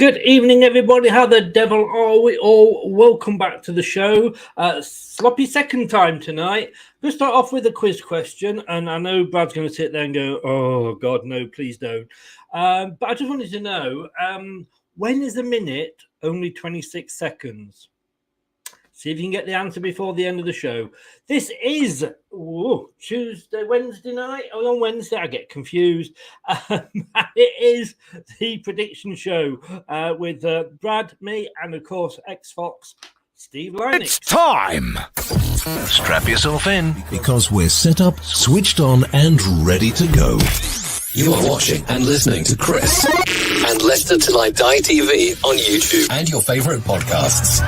Good evening, everybody. How the devil are we all? Welcome back to the show. Sloppy second time tonight. We'll start off with a quiz question, and I know Brad's going to sit there and go, "Oh God, no, please don't." But I just wanted to know, when is a minute only 26 seconds? See if you can get the answer before the end of the show. This is Wednesday night. Oh, on Wednesday, I get confused. It is the prediction show with Brad, me, and of course, Fox Steve Lynex. It's time! Strap yourself in, because we're set up, switched on, and ready to go. You are watching and listening to Chris and Leicester Till I Die TV on YouTube and your favourite podcasts.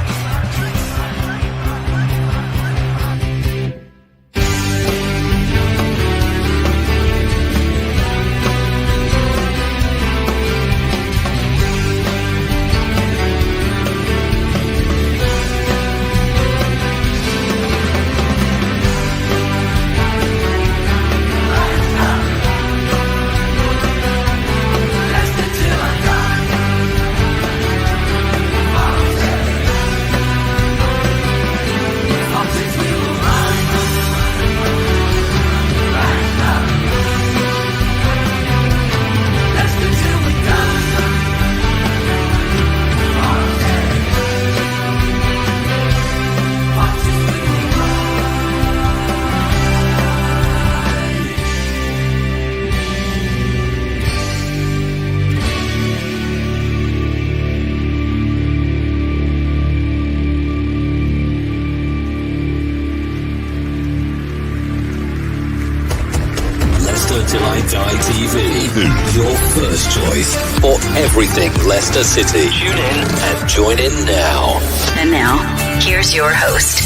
Your first choice for everything Leicester City. Tune in and join in now. And now, here's your host.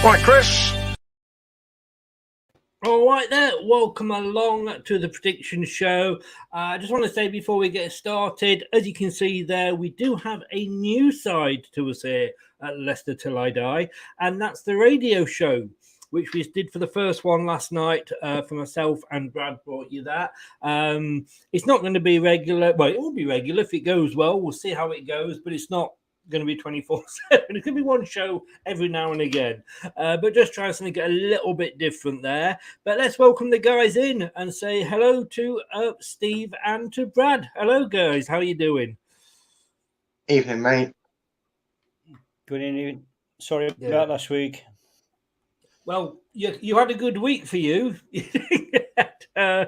Right, Chris. All right there, welcome along to the prediction show. I just want to say before we get started, as you can see there, we do have a new side to us here at Leicester Till I Die, and that's the radio show, which we did for the first one last night for myself, and Brad brought you that. It's not going to be regular. Well, it will be regular if it goes well. We'll see how it goes, but it's not going to be 24/7. It could be one show every now and again, but just trying something a little bit different there. But let's welcome the guys in and say hello to Steve and to Brad. Hello, guys. How are you doing? Evening, mate. Good evening. Sorry about last week. Well, you had a good week for you. I'm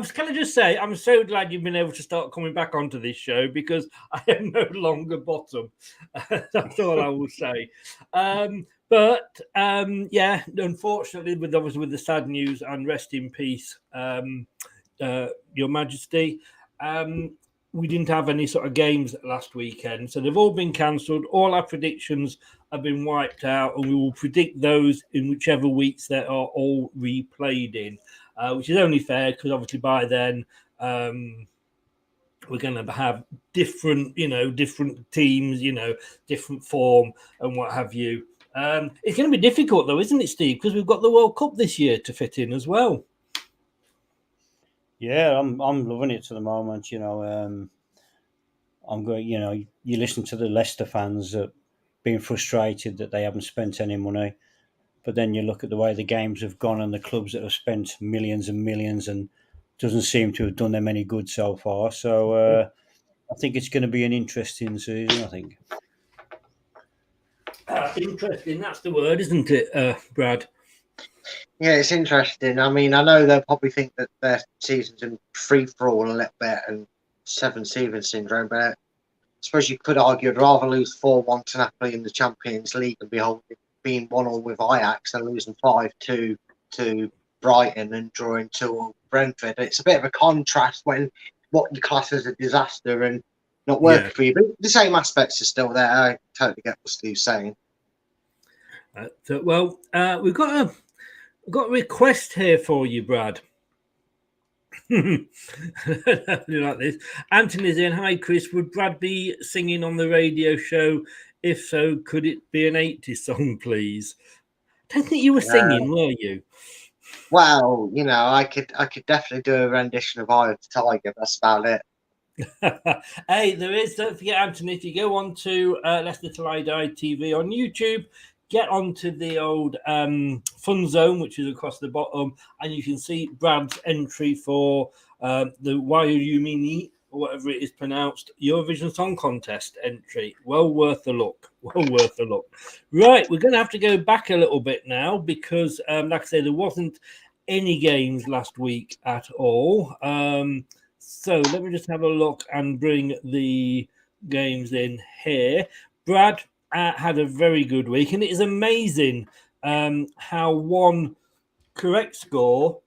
can I just say I'm so glad you've been able to start coming back onto this show, because I am no longer bottom. That's all I will say. But unfortunately, with the sad news, and rest in peace, Your Majesty. We didn't have any sort of games last weekend, so they've all been cancelled. All our predictions have been wiped out, and we will predict those in whichever weeks they are all replayed in, which is only fair, because obviously by then we're going to have different teams, different form and what have you. It's going to be difficult though, isn't it, Steve? Because we've got the World Cup this year to fit in as well. Yeah, I'm loving it to the moment. I'm going. You listen to the Leicester fans being frustrated that they haven't spent any money, but then you look at the way the games have gone and the clubs that have spent millions and millions, and doesn't seem to have done them any good so far. So I think it's going to be an interesting season, I think. Interesting, that's the word, isn't it, Brad? Yeah, it's interesting. I mean, I know they'll probably think that their season's in free-for-all a little bit and seven-season syndrome, but I suppose you could argue I'd rather lose 4-1 to Napoli in the Champions League and being 1-1 with Ajax and losing 5-2 to Brighton and drawing 2-1 with Brentford. It's a bit of a contrast when what you class as a disaster and not working for you, but the same aspects are still there. I totally get what Steve's saying. We've got a request here for you, Brad. You like this? Anthony's in. Hi, Chris. Would Brad be singing on the radio show? If so, could it be an 80s song, please? I don't think you were singing, were you? Well, I could definitely do a rendition of Eye of the Tiger. That's about it. Hey, there is. Don't forget, Anthony. If you go on to Leicester LTIDtv on YouTube, get onto the old fun zone, which is across the bottom, and you can see Brad's entry for the Wayumini, or whatever it is pronounced, Eurovision Song Contest entry. Well worth a look. Well worth a look. Right, we're going to have to go back a little bit now because, like I say, there wasn't any games last week at all. So let me just have a look and bring the games in here. Brad had a very good week, and it is amazing how one correct score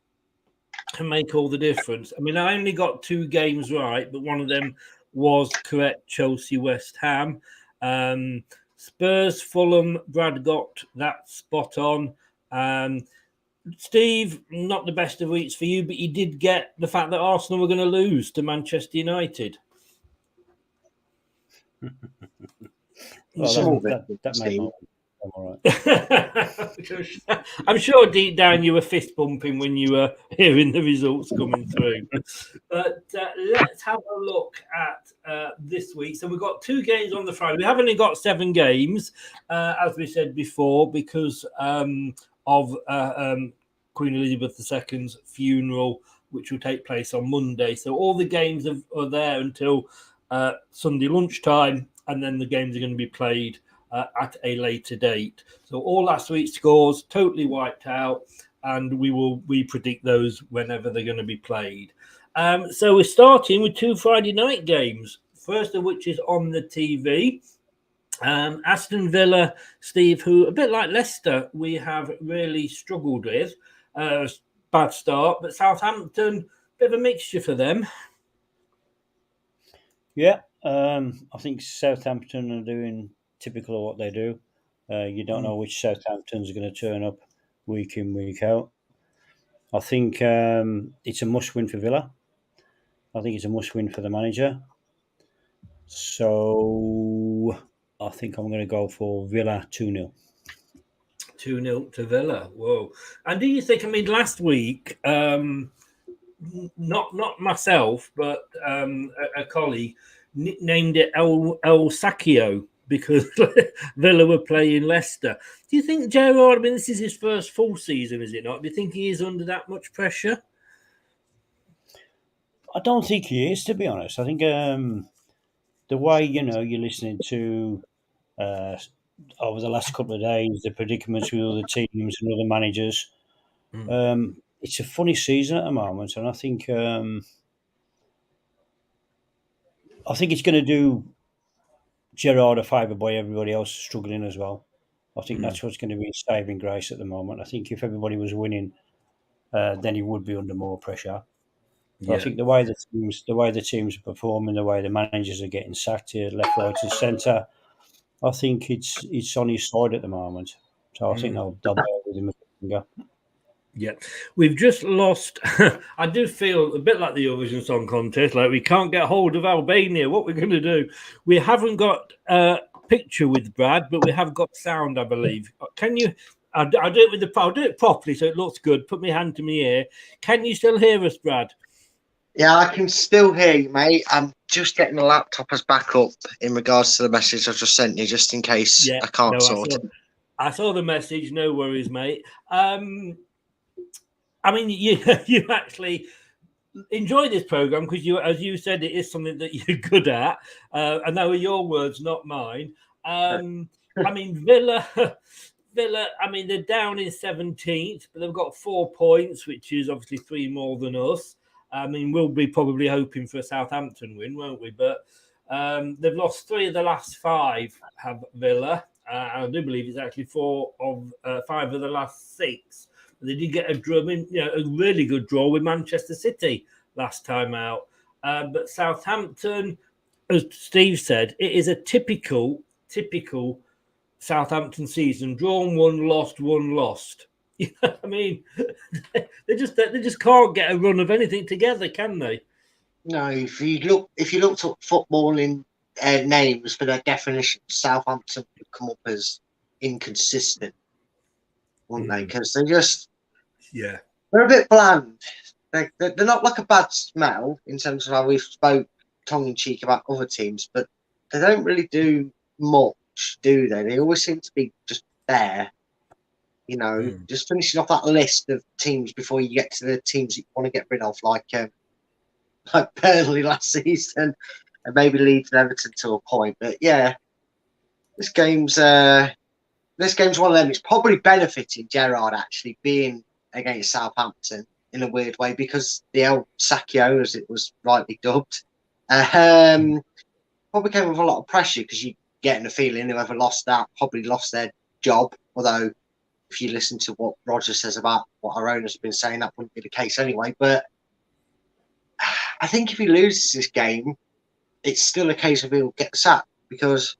can make all the difference. I mean, I only got 2 games right, but one of them was correct. Chelsea, West Ham, Spurs, Fulham. Brad got that spot on. Steve, not the best of weeks for you, but you did get the fact that Arsenal were going to lose to Manchester United. Well, that made my all right. I'm sure deep down you were fist bumping when you were hearing the results coming through. But let's have a look at this week. So we've got 2 games on the Friday. We haven't only got 7 games, as we said before, because of Queen Elizabeth II's funeral, which will take place on Monday. So all the games are there until Sunday lunchtime, and then the games are going to be played at a later date. So all last week's scores totally wiped out, and we predict those whenever they're going to be played. So we're starting with 2 Friday night games, first of which is on the TV. Aston Villa, Steve, who a bit like Leicester, we have really struggled with. Bad start, but Southampton, bit of a mixture for them. Yeah, I think Southampton are doing typical of what they do. You don't know which Southampton's going to turn up week in, week out. I think it's a must-win for Villa. I think it's a must-win for the manager. So I think I'm going to go for Villa 2-0. 2-0 to Villa. Whoa. And do you think, I mean, last week, not myself, but a colleague nicknamed it El Sacchio because Villa were playing Leicester. Do you think Gerrard, I mean, this is his first full season, is it not? Do you think he is under that much pressure? I don't think he is, to be honest. I think the way, you're listening to over the last couple of days, the predicaments with other teams and other managers, it's a funny season at the moment, and I think it's going to do Gerrard a favour by everybody else struggling as well. I think that's what's going to be his saving grace at the moment. I think if everybody was winning, then he would be under more pressure. But I think the way the teams are performing, the way the managers are getting sacked here, left, right, and centre, I think it's on his side at the moment. So I think they'll bear with him a finger. Yeah, we've just lost. I do feel a bit like the Eurovision Song Contest, like we can't get hold of Albania. What we're going to do? We haven't got a picture with Brad, but we have got sound, I believe. Can you? I'll do it I'll do it properly so it looks good. Put my hand to my ear. Can you still hear us, Brad? Yeah, I can still hear you, mate. I'm just getting the laptop as backup in regards to the message I just sent you, just in case I can't sort it. I saw the message. No worries, mate. I mean, you actually enjoy this program because as you said, it is something that you're good at, and they were your words, not mine. I mean, Villa. I mean, they're down in 17th, but they've got 4 points, which is obviously 3 more than us. I mean, we'll be probably hoping for a Southampton win, won't we? But they've lost 3 of the last 5, have Villa. I do believe it's actually 4 of 5 of the last 6. They did get a really good draw with Manchester City last time out. But Southampton, as Steve said, it is a typical Southampton season. Drawn 1, lost 1, lost. I mean, they just can't get a run of anything together, can they? No, if you looked up footballing names for their definition, Southampton would come up as inconsistent, wouldn't they? Because they're a bit bland. They're not like a bad smell in terms of how we've spoke tongue-in-cheek about other teams, but they don't really do much, do they? They always seem to be just there. You know, just finishing off that list of teams before you get to the teams that you want to get rid of, like Burnley last season, and maybe Leeds and Everton to a point. But yeah, this game's one of them. It's probably benefiting Gerrard actually being against Southampton in a weird way, because the El Sacchio, as it was rightly dubbed, probably came with a lot of pressure, because you getting the feeling whoever lost that probably lost their job. Although, if you listen to what Roger says about what our owners have been saying, that wouldn't be the case anyway. But I think if he loses this game, it's still a case of he'll get sacked, because,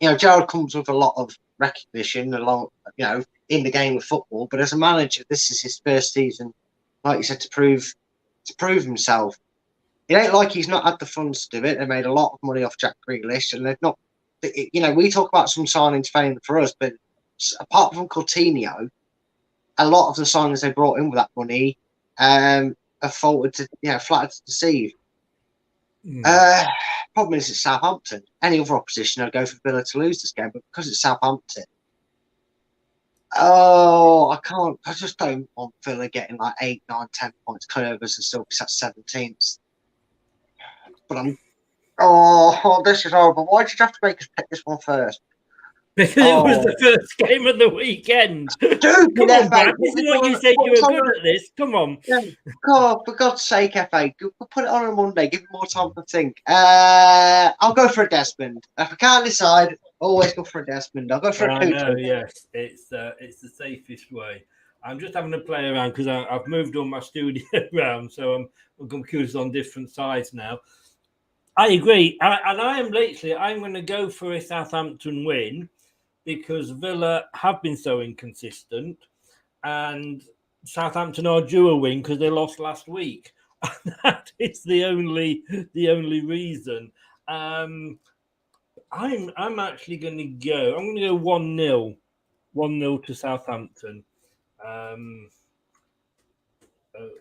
you know, Gerrard comes with a lot of recognition along, you know, in the game of football. But as a manager, this is his first season, like you said, to prove himself. It ain't like he's not had the funds to do it. They made a lot of money off Jack Grealish, and they've not. You know, we talk about some signings failing for us, but apart from Coutinho, a lot of the signings they brought in with that money have faltered to, flattered to deceive. Problem is, it's Southampton. Any other opposition, I'd go for Villa to lose this game, but because it's Southampton, I can't. I just don't want Villa getting like 8, 9, 10 points clear of us and still be at 17th. But this is horrible. Why did you have to make us pick this one first? Because it was the first game of the weekend. Dude, come on, Brad. This is what you said you were good at this. Come on. Yeah. God, for God's sake, FA, put it on a Monday. Give me more time to think. I'll go for a Desmond. If I can't decide, always go for a Desmond. I'll go for a Couto. I know, yes. It's the safest way. I'm just having to play around because I've moved all my studio around, so I'm confused on different sides now. I agree. I'm going to go for a Southampton win, because Villa have been so inconsistent, and Southampton are due a win because they lost last week. That is the only reason. I'm actually going to go. I'm going to go 1-0. 1-0 to Southampton.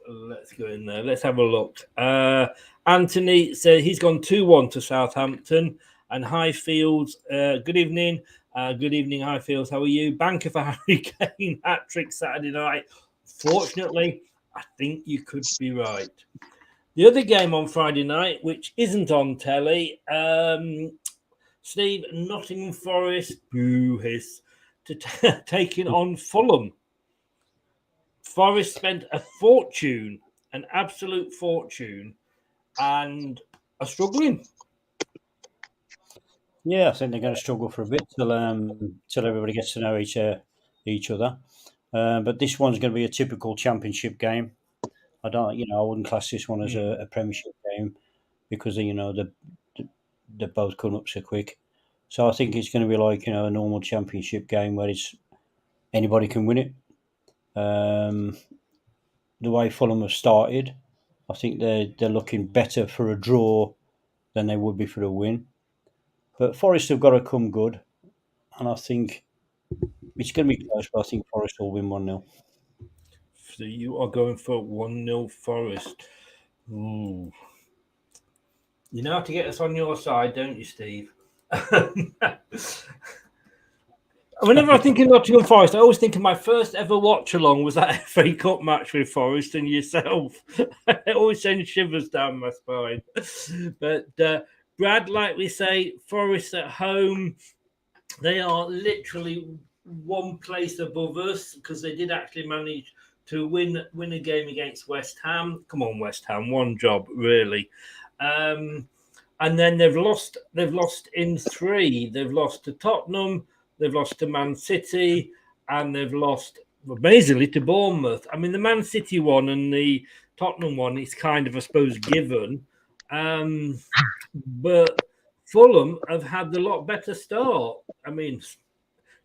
Let's go in there. Let's have a look. Anthony said he's gone 2-1 to Southampton. And Highfields, good evening. Good evening, Highfields. How are you? Banker for Harry Kane, hat-trick Saturday night. Fortunately, I think you could be right. The other game on Friday night, which isn't on telly, Steve, Nottingham Forest, boo hiss, taking on Fulham. Forest spent a fortune, an absolute fortune, and are struggling. Yeah, I think they're going to struggle for a bit till everybody gets to know each other. But this one's going to be a typical championship game. I wouldn't class this one as a Premiership game, because they're both coming up so quick. So I think it's going to be like a normal championship game where it's anybody can win it. The way Fulham have started, I think they're looking better for a draw than they would be for a win. But Forest have got to come good, and I think it's going to be close, but I think Forest will win 1-0. So you are going for 1-0 Forest. Ooh. You know how to get us on your side, don't you, Steve? Whenever I think of Nottingham Forest, I always think of my first ever watch-along was that FA Cup match with Forest and yourself. It always sends shivers down my spine. But Brad, like we say, Forest at home, they are literally one place above us, because they did actually manage to win a game against West Ham. Come on, West Ham, one job, really. And then they've lost in 3. They've lost to Tottenham, they've lost to Man City, and they've lost, amazingly, to Bournemouth. I mean, the Man City one and the Tottenham one is kind of, I suppose, given. But Fulham have had a lot better start. I mean,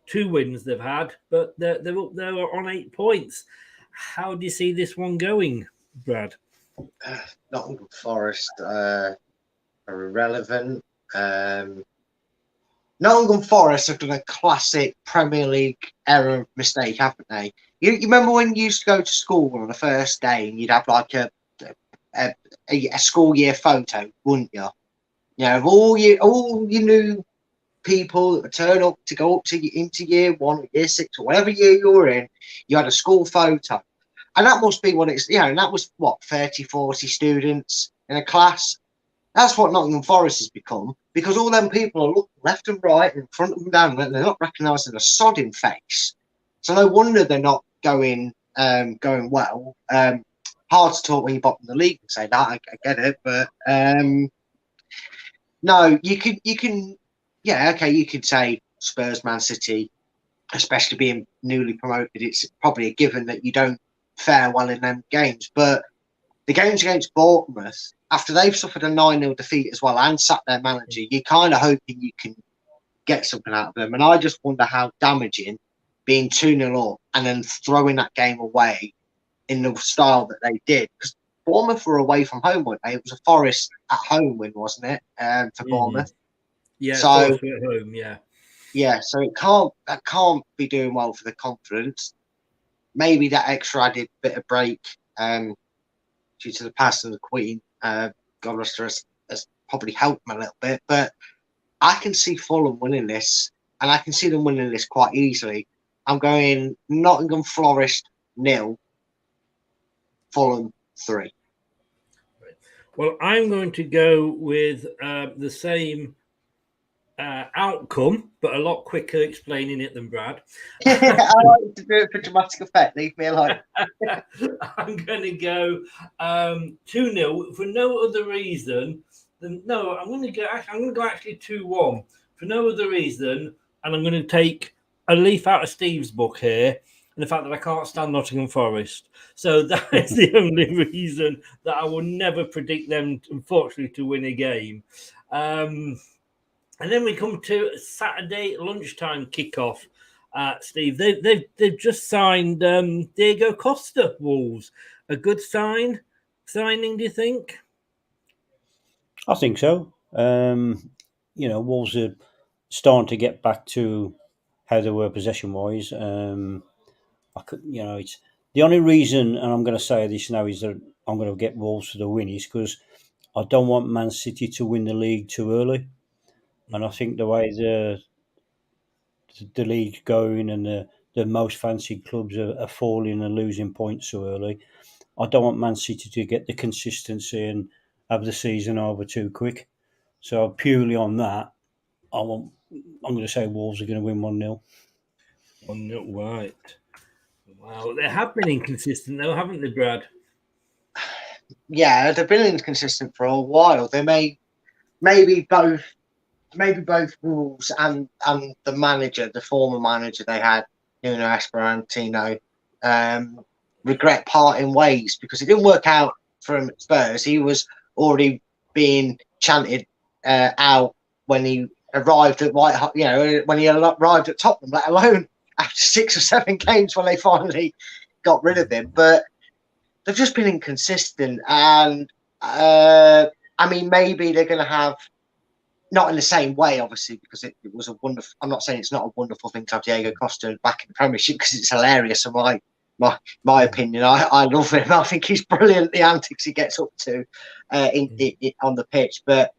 2 wins they've had, but they're up there on 8 points. How do you see this one going, Brad? Nottingham Forest are irrelevant. Nottingham Forest have done a classic Premier League error mistake, haven't they? You remember when you used to go to school on the first day and you'd have like a school year photo, wouldn't you? You know, all your new people that turn up to go up to into year 1 or year 6 or whatever year you're in, you had a school photo. And that must be what it's, and that was what, 30, 40 students in a class. That's what Nottingham Forest has become, because all them people are looking left and right, in front of them, down, and they're not recognising a sodding face. So no wonder they're not going well. Hard to talk when you're bottom of the league and say that. I get it, but no, you can, yeah, okay, you could say Spurs, Man City, especially being newly promoted. It's probably a given that you don't fare well in them games, but the games against Bournemouth, after they've suffered a 9-0 defeat as well and sacked their manager, you're kind of hoping you can get something out of them. And I just wonder how damaging being 2-0 up and then throwing that game away in the style that they did. Because Bournemouth were away from home, weren't they? It was a Forest at home win, wasn't it, for Bournemouth? Yeah, so Forest were at home, yeah. Yeah, so that can't be doing well for the confidence. Maybe that extra added bit of break due to the passing of the Queen, God rest her, has probably helped them a little bit. But I can see Fulham winning this, and I can see them winning this quite easily. I'm going Nottingham Forest 0, Fulham 3. Well, I'm going to go with the same outcome, but a lot quicker explaining it than Brad. I like to do it for dramatic effect. Leave me alone. I'm going to go 2-0 for no other reason than I'm going to go actually 2-1 for no other reason, and I'm going to take a leaf out of Steve's book here, and the fact that I can't stand Nottingham Forest. So that is the only reason that I will never predict them, unfortunately, to win a game. And then we come to Saturday lunchtime kickoff. Steve, they've just signed Diego Costa, Wolves. A good signing, do you think? I think so. Wolves are starting to get back to how they were possession-wise. It's the only reason, and I'm going to say this now, is that I'm going to get Wolves for the win is because I don't want Man City to win the league too early. And I think the way the league's going and the most fancied clubs are falling and losing points so early, I don't want Man City to get the consistency and have the season over too quick. So purely on that, I'm going to say Wolves are going to win 1-0. 1-0, right. Wow, they have been inconsistent though, haven't they, Brad? Yeah, they've been inconsistent for a while. They maybe both Wolves and the manager, the former manager they had, Nuno Esperantino, regret parting ways because it didn't work out for him at Spurs. He was already being chanted out when he arrived at White, when he arrived at Tottenham, let alone after 6 or 7 games when they finally got rid of him. But they've just been inconsistent, and maybe they're going to have. Not in the same way, obviously, because it was a wonderful. I'm not saying it's not a wonderful thing to have Diego Costa back in the Premiership because it's hilarious. In my opinion, I love him. I think he's brilliant. The antics he gets up to on the pitch, but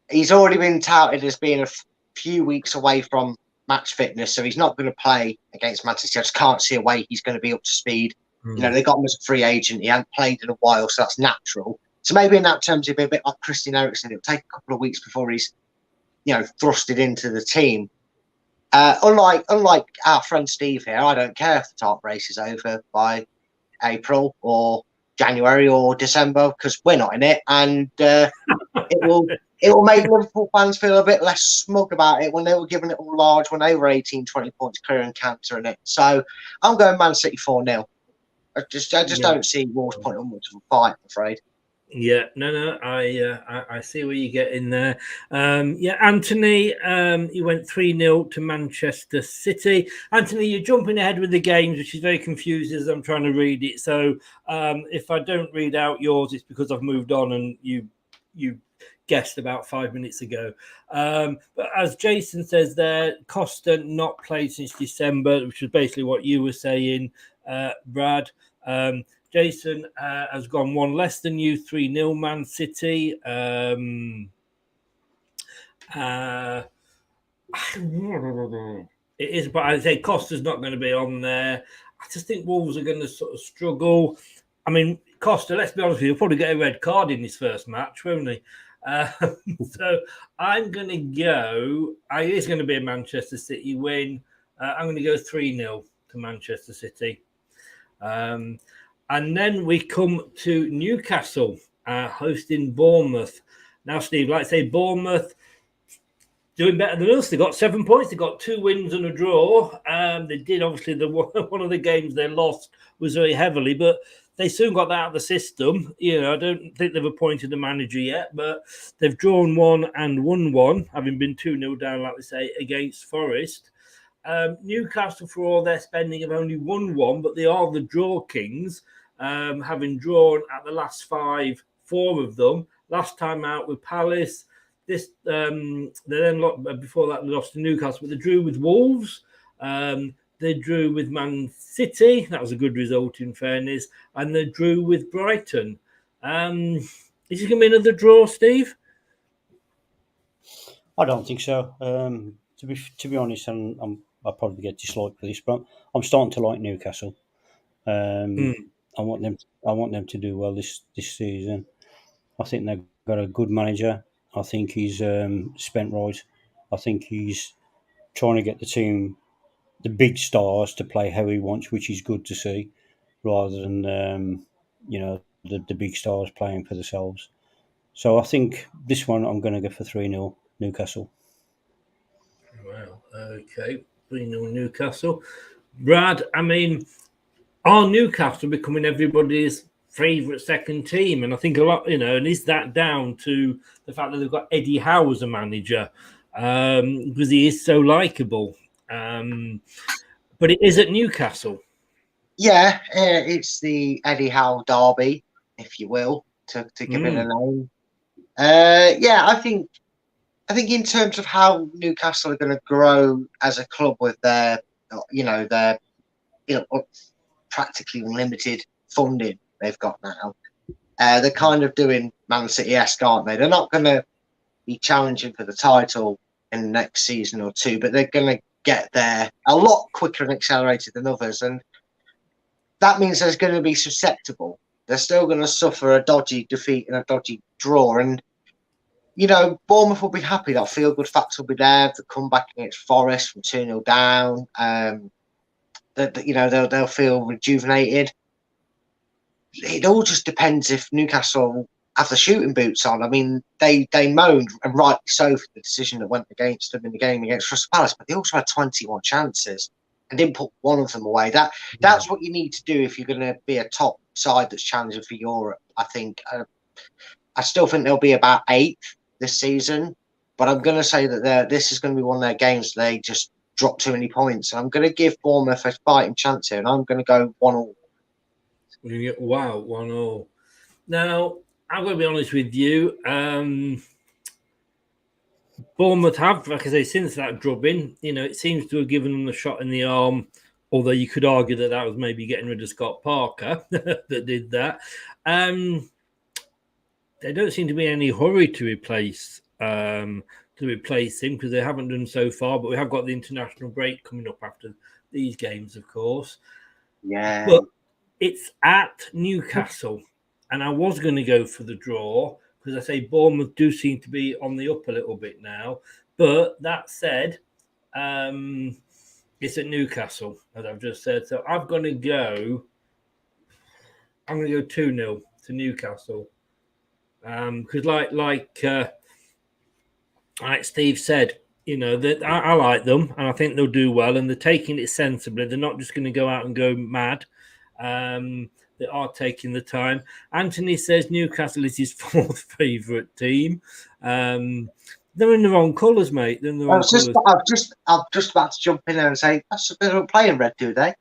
he's already been touted as being a few weeks away from match fitness, so he's not going to play against Manchester. I just can't see a way he's going to be up to speed. They got him as a free agent. He hadn't played in a while, so that's natural. So maybe in that terms, he'll be a bit like Christian Eriksen. It'll take a couple of weeks before he's, thrusted into the team. Unlike our friend Steve here, I don't care if the top race is over by April or January or December because we're not in it, and it will make Liverpool fans feel a bit less smug about it when they were giving it all large when they were 18, 20 points clear and countering it. So I'm going Man City 4-0. I just don't see Wolves putting on much of a fight, I'm afraid. Yeah, no, I see where you get in there. Anthony, you went 3-0 to Manchester City. Anthony, you're jumping ahead with the games, which is very confusing as I'm trying to read it. So if I don't read out yours, it's because I've moved on and you guessed about 5 minutes ago. But as Jason says there, Costa not played since December, which is basically what you were saying, Brad. Jason has gone one less than you, 3-0 Man City. Uh, it is, but I'd say Costa's not going to be on there. I just think Wolves are going to sort of struggle. I mean, Costa, let's be honest with you, he'll probably get a red card in his first match, won't he? So I'm going to go. It is going to be a Manchester City win. I'm going to go 3-0 to Manchester City. And then we come to Newcastle hosting Bournemouth. Now, Steve, like I say, Bournemouth doing better than us. They got 7 points. They got 2 wins and a draw. They did, obviously, one of the games they lost was very heavily, but they soon got that out of the system. You know, I don't think they've appointed a manager yet, but they've drawn 1 and won 1, having been 2-0 down, like we say, against Forest. Newcastle, for all their spending, have only won 1, but they are the draw kings, having drawn at the last 5, 4 of them. Last time out with Palace. They then before that they lost to Newcastle, but they drew with Wolves. They drew with Man City. That was a good result, in fairness. And they drew with Brighton. Is it going to be another draw, Steve? I don't think so. To be honest, I'll probably get disliked for this, but I'm starting to like Newcastle. I want them to do well this season. I think they've got a good manager. I think he's spent right. I think he's trying to get the team, the big stars, to play how he wants, which is good to see, rather than the big stars playing for themselves. So I think this one I'm going to go for 3-0 Newcastle. Well, okay, 3-0 Newcastle. Brad, I mean, are Newcastle becoming everybody's favourite second team? And I think a lot, and is that down to the fact that they've got Eddie Howe as a manager, because he is so likeable? But it is at Newcastle. Yeah, it's the Eddie Howe derby, if you will, to give it a name. I think in terms of how Newcastle are going to grow as a club with their practically unlimited funding they've got now, they're kind of doing Man City-esque, aren't they? They're not going to be challenging for the title in the next season or two, but they're going to get there a lot quicker and accelerated than others, and that means they're going to be susceptible. They're still going to suffer a dodgy defeat and a dodgy draw, and Bournemouth will be happy. That feel-good factor will be there. The comeback against Forest from 2-0 down. They'll feel rejuvenated. It all just depends if Newcastle have the shooting boots on. I mean, they moaned, and rightly so, for the decision that went against them in the game against Crystal Palace, but they also had 21 chances and didn't put one of them away. That's what you need to do if you're going to be a top side that's challenging for Europe, I think. I still think they'll be about 8th this season, but I'm going to say that this is going to be one of their games they just drop too many points. And I'm going to give Bournemouth a fighting chance here, and I'm going to go 1-1. Wow, 1-0. Now, I'm going to be honest with you. Bournemouth have, like I say, since that drubbing, it seems to have given them the shot in the arm, although you could argue that was maybe getting rid of Scott Parker that did that. There don't seem to be any hurry to replace him, because they haven't done so far, but we have got the international break coming up after these games, of course. Yeah. But it's at Newcastle, and I was going to go for the draw, because I say Bournemouth do seem to be on the up a little bit now. But that said, it's at Newcastle, as I've just said. So I'm going to go 2-0 to Newcastle. Because like Steve said, that I like them, and I think they'll do well, and they're taking it sensibly. They're not just going to go out and go mad. They are taking the time. Anthony says Newcastle is his 4th favourite team. They're in the wrong colours, mate. They're in the wrong colours. I'm just about to jump in there and say, that's a bit of a play in red, do they?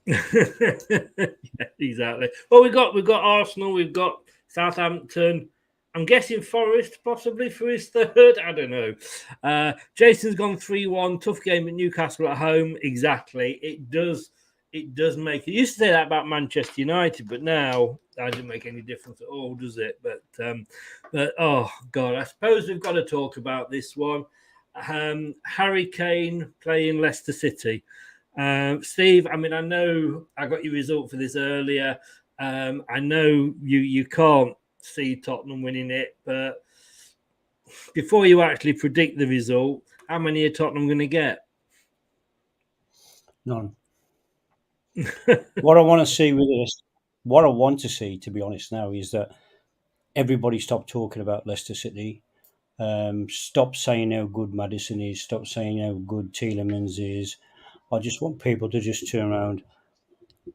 Yeah, exactly. Well, we've got Arsenal, we've got Southampton. I'm guessing Forest possibly for his 3rd. I don't know. Jason's gone 3-1. Tough game at Newcastle at home. Exactly. It does make it. Used to say that about Manchester United, but now that didn't make any difference at all, does it? But oh God, I suppose we've got to talk about this one. Harry Kane playing Leicester City. Steve, I mean, I know I got your result for this earlier. I know you can't see Tottenham winning it, but before you actually predict the result, how many are Tottenham going to get? None. What I want to see with this, what I want to see, to be honest now, is that everybody stop talking about Leicester City. Stop saying how good Maddison is. Stop saying how good Tielemans is. I just want people to just turn around,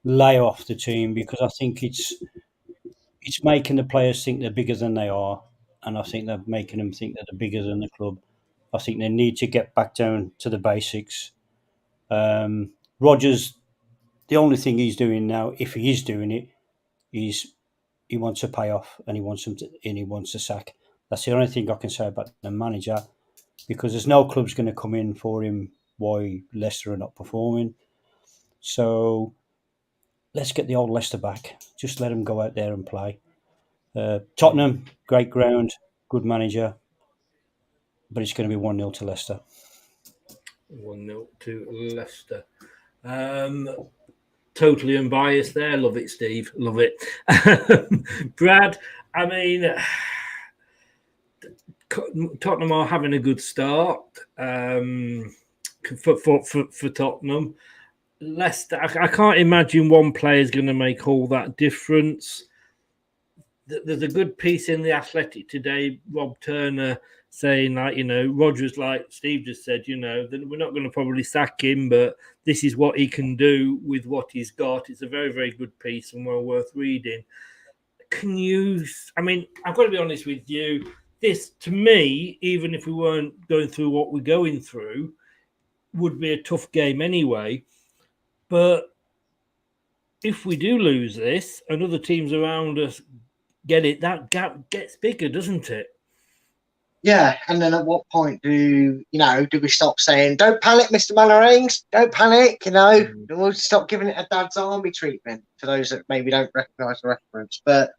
lay off the team, because I think it's making the players think they're bigger than they are, and I think they're making them think that they're bigger than the club. I think they need to get back down to the basics. Rodgers, the only thing he's doing now, if he is doing it, is he wants a payoff and he wants a sack. That's the only thing I can say about the manager, because there's no club's going to come in for him why Leicester are not performing. So let's get the old Leicester back. Just let them go out there and play. Tottenham, great ground, good manager, but it's going to be 1-0 to Leicester. 1-0 to Leicester. Totally unbiased there. Love it, Steve. Love it. Brad, I mean, Tottenham are having a good start for Tottenham. Leicester, I can't imagine one player is going to make all that difference. There's a good piece in The Athletic today, Rob Turner, saying, like, Rodgers, like Steve just said, that we're not going to probably sack him, but this is what he can do with what he's got. It's a very, very good piece and well worth reading. I've got to be honest with you. This, to me, even if we weren't going through what we're going through, would be a tough game anyway. But if we do lose this and other teams around us get it, that gap gets bigger, doesn't it? Yeah, and then at what point do we stop saying, don't panic, Mr. Mallorangs, don't panic, we'll stop giving it a Dad's Army treatment for those that maybe don't recognise the reference. But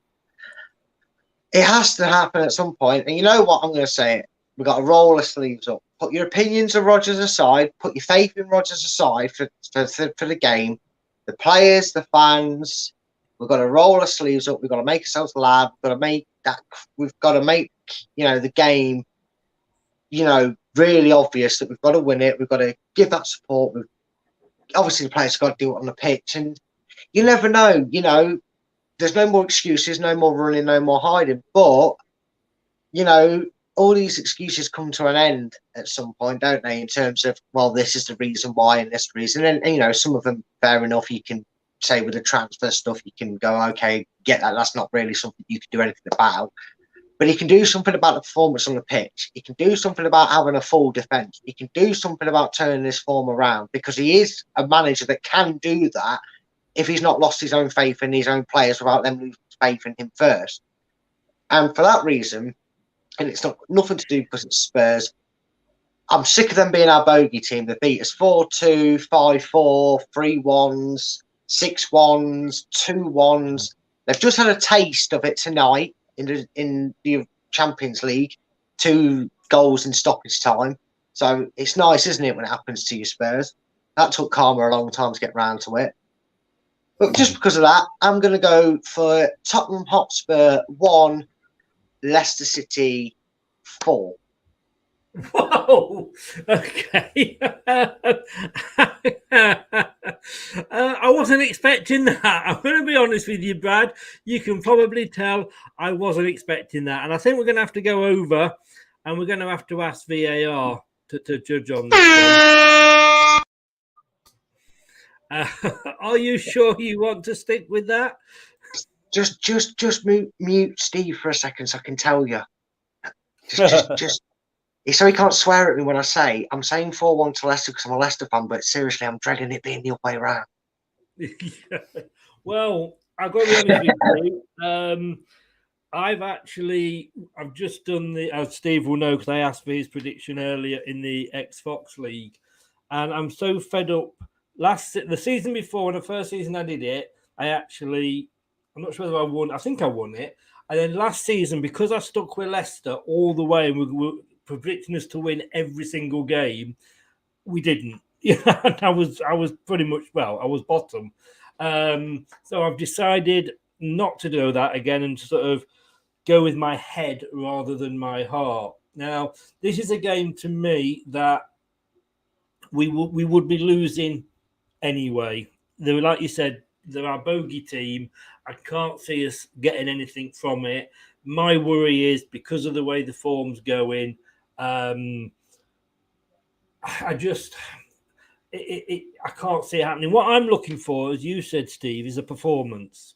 it has to happen at some point. And you know what? I'm going to say it. We've got to roll our sleeves up. Put your opinions of Rodgers aside. Put your faith in Rodgers aside for the game. The players, the fans, we've got to roll our sleeves up. We've got to make ourselves loud. We've got to make the game, really obvious that we've got to win it. We've got to give that support. Obviously, the players have got to do it on the pitch. And you never know, there's no more excuses, no more running, no more hiding. But, all these excuses come to an end at some point, don't they? In terms of, well, this is the reason why and this reason. And some of them, fair enough, you can say with the transfer stuff, you can go, okay, get that. That's not really something you can do anything about. But he can do something about the performance on the pitch. He can do something about having a full defence. He can do something about turning this form around, because he is a manager that can do that if he's not lost his own faith in his own players without them losing faith in him first. And for that reason, and it's nothing to do because it's Spurs, I'm sick of them being our bogey team. They beat us 4-2, 5-4, 3-1s, 6-1s, 2-1s. They've just had a taste of it tonight in the Champions League, 2 goals in stoppage time. So it's nice, isn't it, when it happens to you, Spurs? That took Karma a long time to get round to it. But just because of that, I'm going to go for Tottenham Hotspur 1, Leicester City 4. Whoa! Okay. I wasn't expecting that. I'm going to be honest with you, Brad. You can probably tell I wasn't expecting that. And I think we're going to have to go over and we're going to have to ask VAR to judge on this one. Are you sure you want to stick with that? Just mute Steve for a second so I can tell you. Just so he can't swear at me when I say I'm saying 4-1 to Leicester because I'm a Leicester fan, but seriously, I'm dreading it being the other way around. Well, I've got to be honest with you. I've just done as Steve will know, because I asked for his prediction earlier in the Fox League, and I'm so fed up. The season before, when the first season I did it, I actually I'm not sure whether I won. I think I won it. And then last season, because I stuck with Leicester all the way and we were predicting us to win every single game, we didn't. Yeah, I was pretty much, well, I was bottom. So I've decided not to do that again and to sort of go with my head rather than my heart. Now, this is a game to me that we would be losing anyway. There, like you said, they're our bogey team. I can't see us getting anything from it. My worry is because of the way the form's going. I just, I can't see it happening. What I'm looking for, as you said, Steve, is a performance.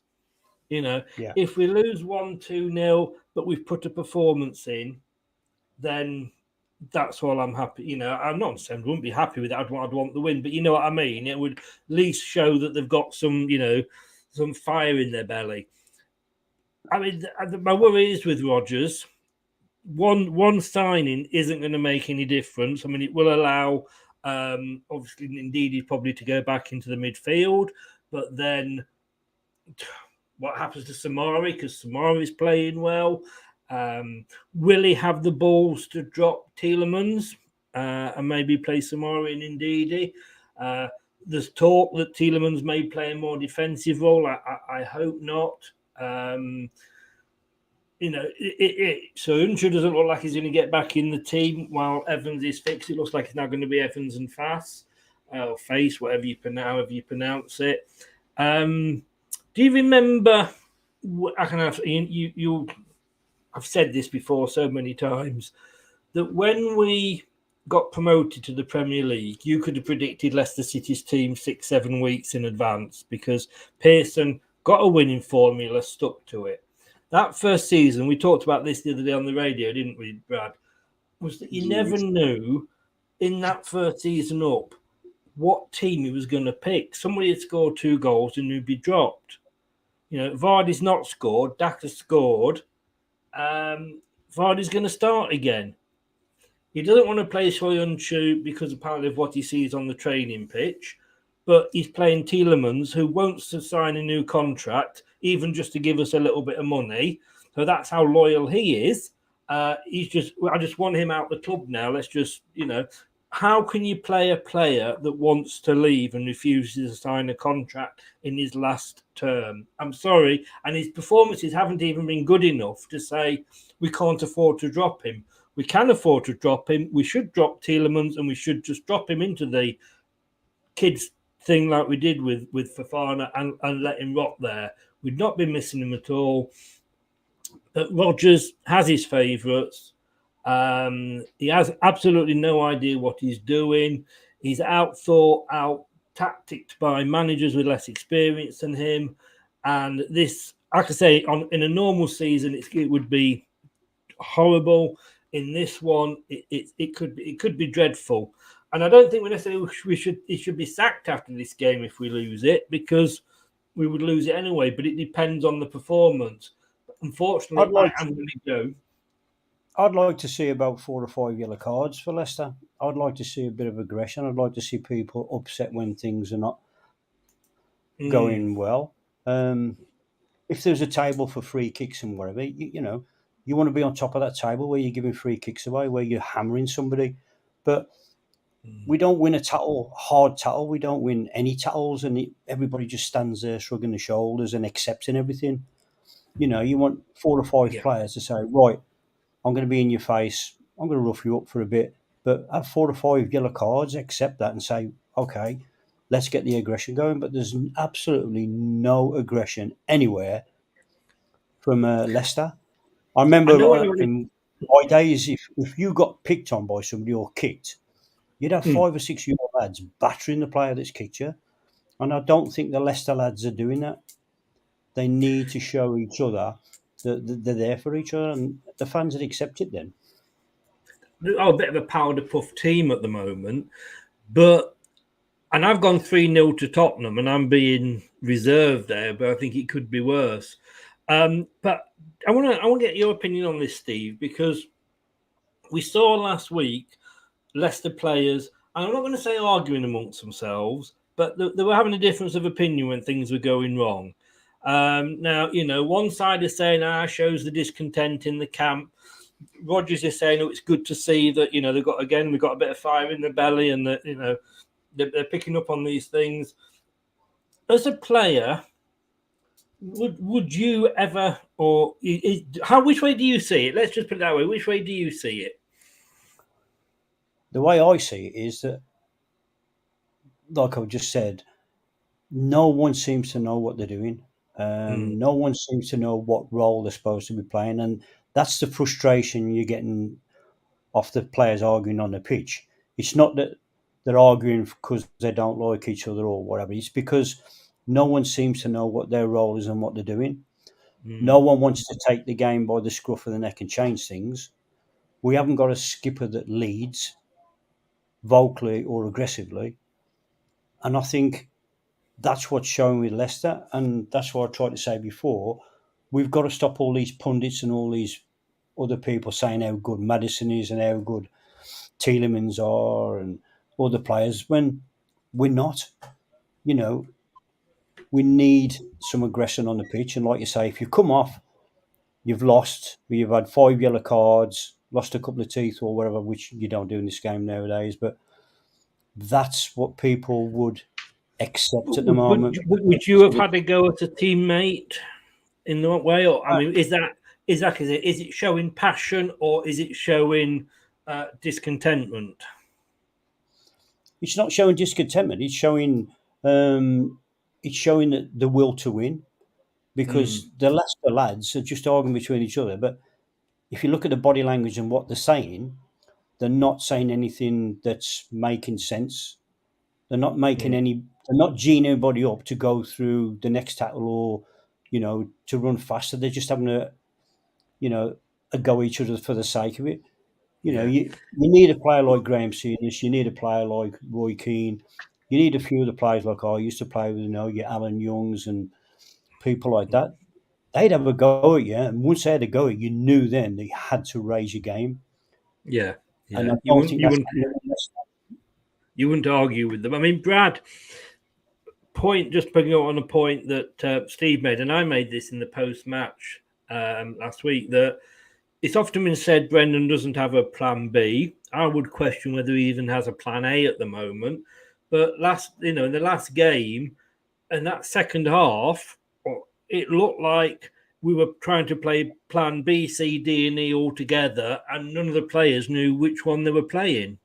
If we lose 1-2-0, but we've put a performance in, then that's all I'm happy. I'm not saying I wouldn't be happy with it. I'd want the win, but you know what I mean? It would at least show that they've got some, some fire in their belly. I mean, my worry is with Rodgers. One signing isn't going to make any difference. I mean, it will allow, obviously, indeed, he's probably to go back into the midfield, but then what happens to Samari? Because Samari is playing well. Will he have the balls to drop Tielemans and maybe play Samari and Ndidi? There's talk that Tielemans may play a more defensive role. I hope not. So Untra doesn't look like he's going to get back in the team while Evans is fixed. It looks like it's now going to be Evans and Fass or Face, however you pronounce it. Do you remember? I can have you. I've said this before so many times that when we got promoted to the Premier League, you could have predicted Leicester City's team 6-7 weeks in advance because Pearson got a winning formula, stuck to it. That first season, we talked about this the other day on the radio, didn't we, Brad? Was that you never knew in that first season up what team he was going to pick. Somebody had scored 2 goals and he'd be dropped. Vardy's not scored. Daka scored. Vardy's going to start again. He doesn't want to play Soyuncu because apparently of what he sees on the training pitch, but he's playing Tielemans, who won't sign a new contract, even just to give us a little bit of money. So that's how loyal he is. I just want him out the club now. Let's just, how can you play a player that wants to leave and refuses to sign a contract in his last term? I'm sorry. And his performances haven't even been good enough to say we can't afford to drop him. We can afford to drop him. We should drop Tielemans and we should just drop him into the kids thing like we did with Fofana and let him rot there. We'd not been missing him at all. But Rodgers has his favourites. He has absolutely no idea what he's doing. He's out-thought, out-tacticked by managers with less experience than him. And this, like I say, in a normal season, it would be horrible. In this one, it could be dreadful. And I don't think he should be sacked after this game if we lose it, because we would lose it anyway. But it depends on the performance. Unfortunately, I'm going to go. I'd like to see about 4 or 5 yellow cards for Leicester. I'd like to see a bit of aggression. I'd like to see people upset when things are not going well. If there's a table for free kicks and whatever, you want to be on top of that table where you're giving free kicks away, where you're hammering somebody. But we don't win a hard tackle. We don't win any tackles, and everybody just stands there shrugging their shoulders and accepting everything. You want 4 or 5 players to say, right, I'm going to be in your face. I'm going to rough you up for a bit, but have 4 or 5 yellow cards, accept that and say, okay, let's get the aggression going. But there's absolutely no aggression anywhere from Leicester. I remember in my days, if you got picked on by somebody or kicked, you'd have 5 or 6 young lads battering the player that's kicked you. And I don't think the Leicester lads are doing that. They need to show each other that they're there for each other, and the fans would accept it then. A bit of a powder puff team at the moment, and I've gone 3-0 to Tottenham, and I'm being reserved there, but I think it could be worse. But I want to get your opinion on this, Steve, because we saw last week Leicester players, and I'm not going to say arguing amongst themselves, but they were having a difference of opinion when things were going wrong. Now, one side is saying, shows the discontent in the camp. Rodgers is saying, it's good to see that, we've got a bit of fire in the belly and that, they're picking up on these things. As a player, would you ever, or which way do you see it? Let's just put it that way. Which way do you see it? The way I see it is that, like I just said, no one seems to know what they're doing. No one seems to know what role they're supposed to be playing. And that's the frustration you're getting off the players arguing on the pitch. It's not that they're arguing because they don't like each other or whatever. It's because no one seems to know what their role is and what they're doing. No one wants to take the game by the scruff of the neck and change things. We haven't got a skipper that leads vocally or aggressively. And I think that's what's showing with Leicester. And that's what I tried to say before. We've got to stop all these pundits and all these other people saying how good Maddison is and how good Tielemans are and other players when we're not. We need some aggression on the pitch. And like you say, if you come off, you've lost, you've had 5 yellow cards, lost a couple of teeth or whatever, which you don't do in this game nowadays. But that's what people would accept at the moment. Would you have had to go at a teammate in that way? Or is it showing passion or is it showing discontentment? It's not showing discontentment. It's showing the will to win, because the Leicester lads are just arguing between each other. But if you look at the body language and what they're saying, they're not saying anything that's making sense. They're not making they're not geeing anybody up to go through the next tackle or, to run faster. They're just having a go at each other for the sake of it. You need a player like Graham Souness. You need a player like Roy Keane. You need a few of the players like I used to play with, your Alan Youngs and people like that. They'd have a go at you, and once they had a go at you, knew then they had to raise your game. Yeah. And I you don't think you wouldn't argue with them. I mean, Brad, just picking up on a point that Steve made, and I made this in the post-match last week, that it's often been said Brendan doesn't have a plan B. I would question whether he even has a plan A at the moment. But in the last game, in that second half, it looked like we were trying to play plan B, C, D, and E all together, and none of the players knew which one they were playing.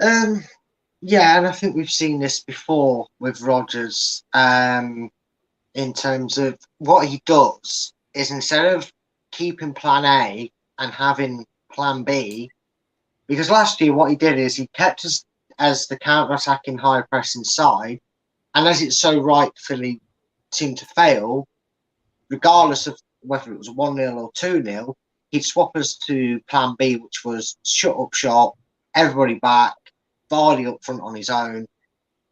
Yeah, and I think we've seen this before with Rodgers in terms of what he does is instead of keeping plan A and having plan B, because last year what he did is he kept us as the counter-attacking high pressing side, and as it so rightfully seemed to fail, regardless of whether it was 1-0 or 2-0, he'd swap us to plan B, which was shut up shop, everybody back, Vardy up front on his own,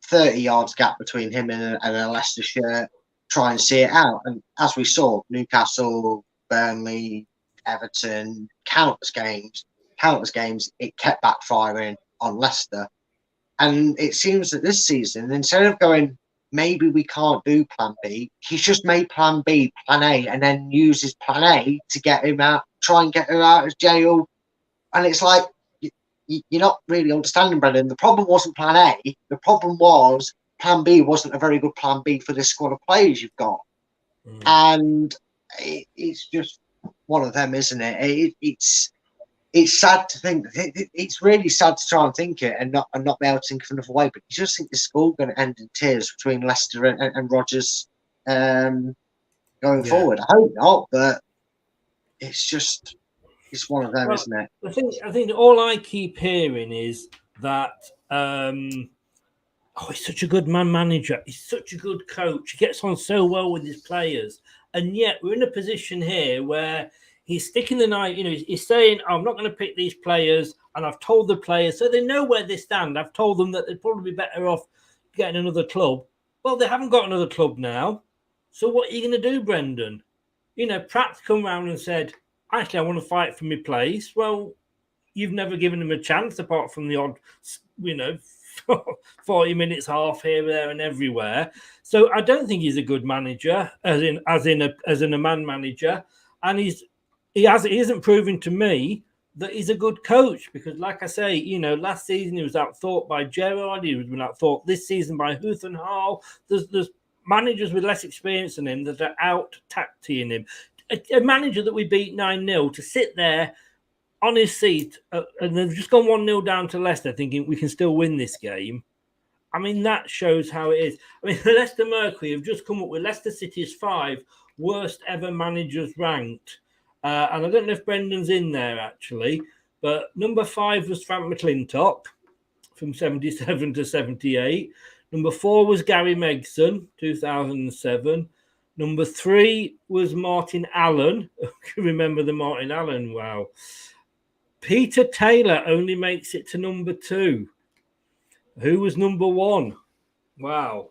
30 yards gap between him and a Leicester shirt, try and see it out. And as we saw, Newcastle, Burnley, Everton, countless games, it kept backfiring on Leicester. And it seems that this season, instead of going, maybe we can't do plan B, he's just made plan B, plan A, and then uses plan A to get him out, try and get him out of jail. And it's like, you're not really understanding, Brendan. The problem wasn't plan A. The problem was plan B wasn't a very good plan B for this squad of players you've got. And it's just one of them, isn't it? It's sad to think. It's really sad to try and think it and not be able to think of another way. But you just think this is all going to end in tears between Leicester and Rodgers going forward. I hope not, but it's one of them, isn't it? I think all I keep hearing is that he's such a good manager. He's such a good coach. He gets on so well with his players, and yet we're in a position here where he's sticking the knife. He's saying, "I'm not going to pick these players," and I've told the players so they know where they stand. I've told them that they'd probably be better off getting another club. Well, they haven't got another club now, so what are you going to do, Brendan? Pratt's come round and said, actually, I want to fight for my place. Well, you've never given him a chance apart from the odd, 40 minutes half here, there, and everywhere. So I don't think he's a good manager, as in a man manager, and he isn't proving to me that he's a good coach, because, like I say, last season he was outthought by Gerrard, he was outthought this season by Huth and Hall. There's managers with less experience than him that are out-tacting him. A manager that we beat 9-0 to sit there on his seat and they've just gone 1-0 down to Leicester thinking we can still win this game. I mean, that shows how it is. I mean, the Leicester Mercury have just come up with Leicester City's 5 worst ever managers ranked. And I don't know if Brendan's in there, actually, but number 5 was Frank McClintock from 77 to 78. Number 4 was Gary Megson, 2007. Number 3 was Martin Allen. Remember the Martin Allen? Wow. Peter Taylor only makes it to number 2. Who was number 1? Wow.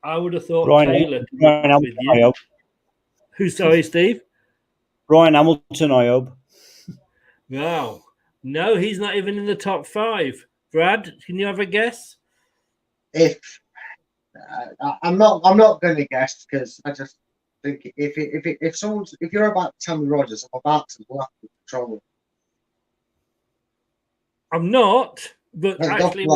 I would have thought Taylor. Who, sorry, Steve? Ryan Hamilton, I hope. Wow. No, he's not even in the top 5. Brad, can you have a guess? I'm not going to guess, because I just think if you're about to tell me Rodgers, I'm about to laugh with trouble. I'm not, but actually,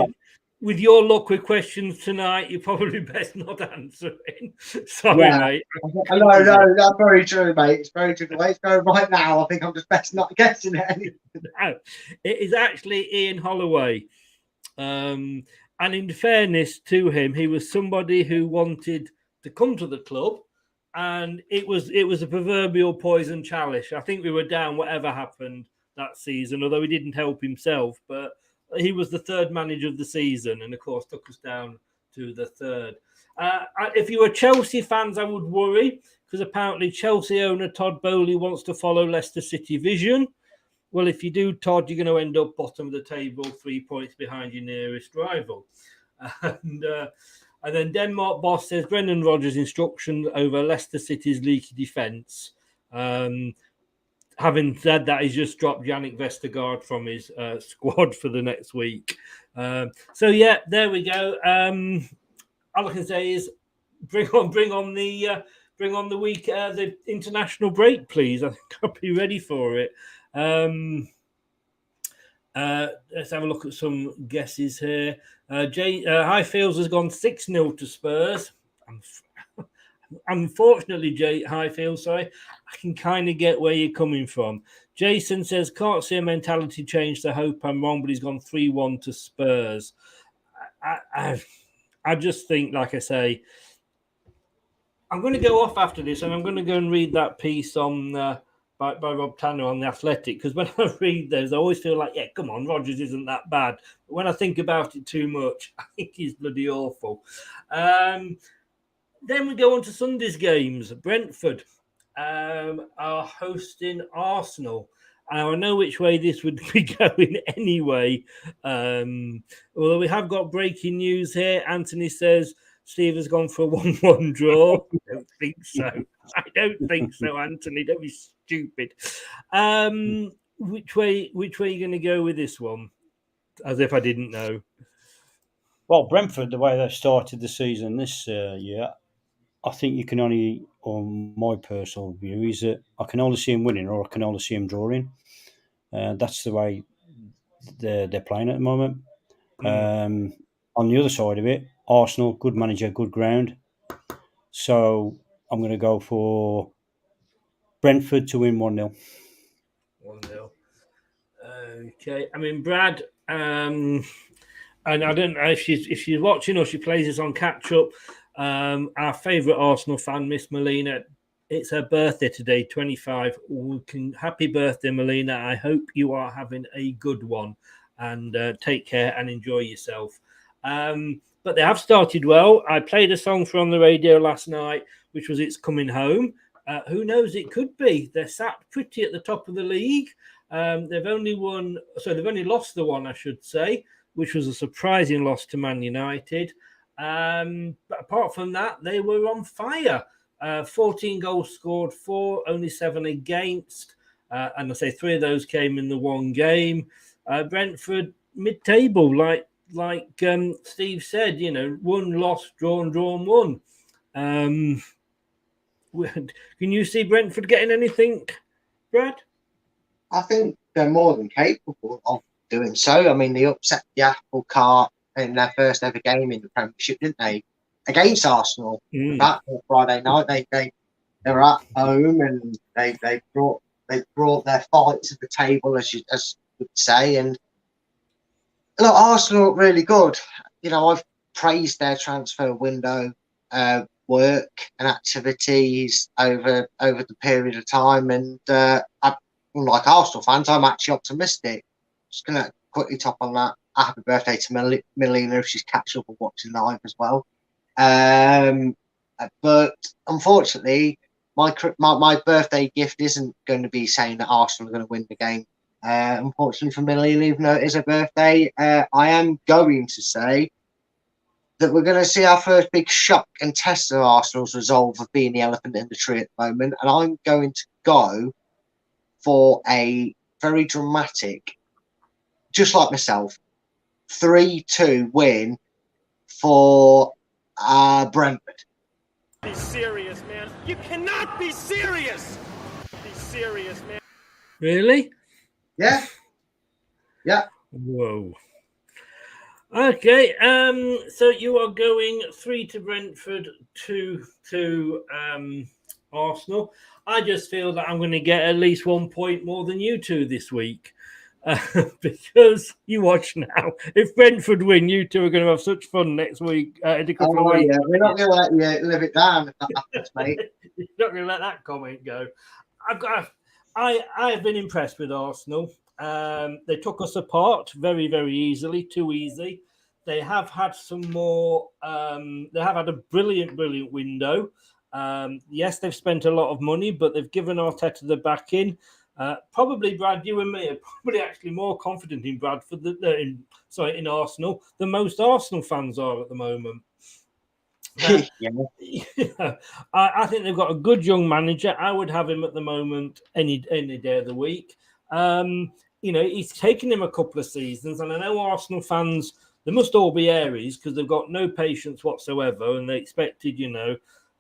with your luck with questions tonight, you're probably best not answering. Sorry, mate. No, that's very true, mate. It's very true. The way it's going right now, I think I'm just best not guessing it. No, it is actually Ian Holloway. And in fairness to him, he was somebody who wanted to come to the club, and it was a proverbial poison chalice. I think we were down whatever happened that season, although he didn't help himself, but he was the 3rd manager of the season, and of course took us down to the 3rd. If you were Chelsea fans, I would worry, because apparently Chelsea owner Todd Bowley wants to follow Leicester City vision. Well, if you do, Todd, you're going to end up bottom of the table, 3 points behind your nearest rival. And then Denmark Boss says Brendan Rodgers' instructions over Leicester City's leaky defence. Having said that, he's just dropped Yannick Vestergaard from his squad for the next week. So yeah, there we go. All I can say is bring on the week, the international break, please. I think I'll be ready for it. Let's have a look at some guesses here. Highfields has gone 6-0 to Spurs. Unfortunately, Highfield, sorry, I can kind of get where you're coming from. Jason says, can't see a mentality change, so hope I'm wrong, but he's gone 3-1 to Spurs. I just think, like I say, I'm going to go off after this, and I'm going to go and read that piece on by Rob Tanner on The Athletic, because when I read those, I always feel like, yeah, come on, Rodgers isn't that bad. But when I think about it too much, I think he's bloody awful. Then we go on to Sunday's games. Brentford are hosting Arsenal. I know which way this would be going anyway. Although we have got breaking news here. Anthony says Steve has gone for a 1-1 draw. I don't think so. I don't think so, Anthony. Don't be stupid. Which way are you going to go with this one? As if I didn't know. Well, Brentford, the way they started the season this year, I think you can only, on my personal view, is that I can only see him winning or I can only see him drawing. That's the way they're playing at the moment. On the other side of it, Arsenal, good manager, good ground. So I'm going to go for Brentford to win 1-0. 1-0. Okay. I mean, Brad, and I don't know if she's watching or she plays this on catch up. Our favourite Arsenal fan, Miss Melina, it's her birthday today, 25. Happy birthday, Melina. I hope you are having a good one, and take care and enjoy yourself. But they have started well. I played a song for on the radio last night, which was It's Coming Home. Who knows, it could be. They're sat pretty at the top of the league. They've only lost the one, I should say, which was a surprising loss to Man United. But apart from that, they were on fire. 14 goals scored, 4, only 7 against. And I say 3 of those came in the one game. Brentford mid-table, like Steve said, won, lost, drawn, won. Can you see Brentford getting anything, Brad? I think they're more than capable of doing so. I mean, they upset the apple cart in their first ever game in the Premiership, didn't they? Against Arsenal. That Friday night, they were at home and they brought their fight to the table, as you would say. And look, Arsenal look really good. I've praised their transfer window work and activities over the period of time, and unlike Arsenal fans, I'm actually optimistic. Just going to quickly top on that. Happy birthday to Melina if she's catching up and watching live as well. But unfortunately, my birthday gift isn't going to be saying that Arsenal are going to win the game. Unfortunately for Melina, even though it is her birthday, I am going to say that we're going to see our first big shock and test of Arsenal's resolve of being the elephant in the tree at the moment. And I'm going to go for a very dramatic, just like myself, 3-2 win for Brentford. Be serious, man. You cannot be serious. Be serious, man. Really? Yeah. Whoa. Okay. So you are going 3 to Brentford, 2 to Arsenal. I just feel that I'm going to get at least 1 point more than you two this week. Because you watch now, if Brentford win, you two are going to have such fun next week. In a couple of weeks. Yeah, we're not going to let you live it down if that happens, mate. You're not going to let that comment go. I have been impressed with Arsenal. They took us apart very, very easily, too easy. They have had some more. They have had a brilliant window. Yes, they've spent a lot of money, but they've given Arteta the back in. Probably, Brad, you and me are probably actually more confident in Bradford in Arsenal than most Arsenal fans are at the moment. I think they've got a good young manager. I would have him at the moment any day of the week. He's taken him a couple of seasons, and I know Arsenal fans, they must all be Aries because they've got no patience whatsoever, and they expected,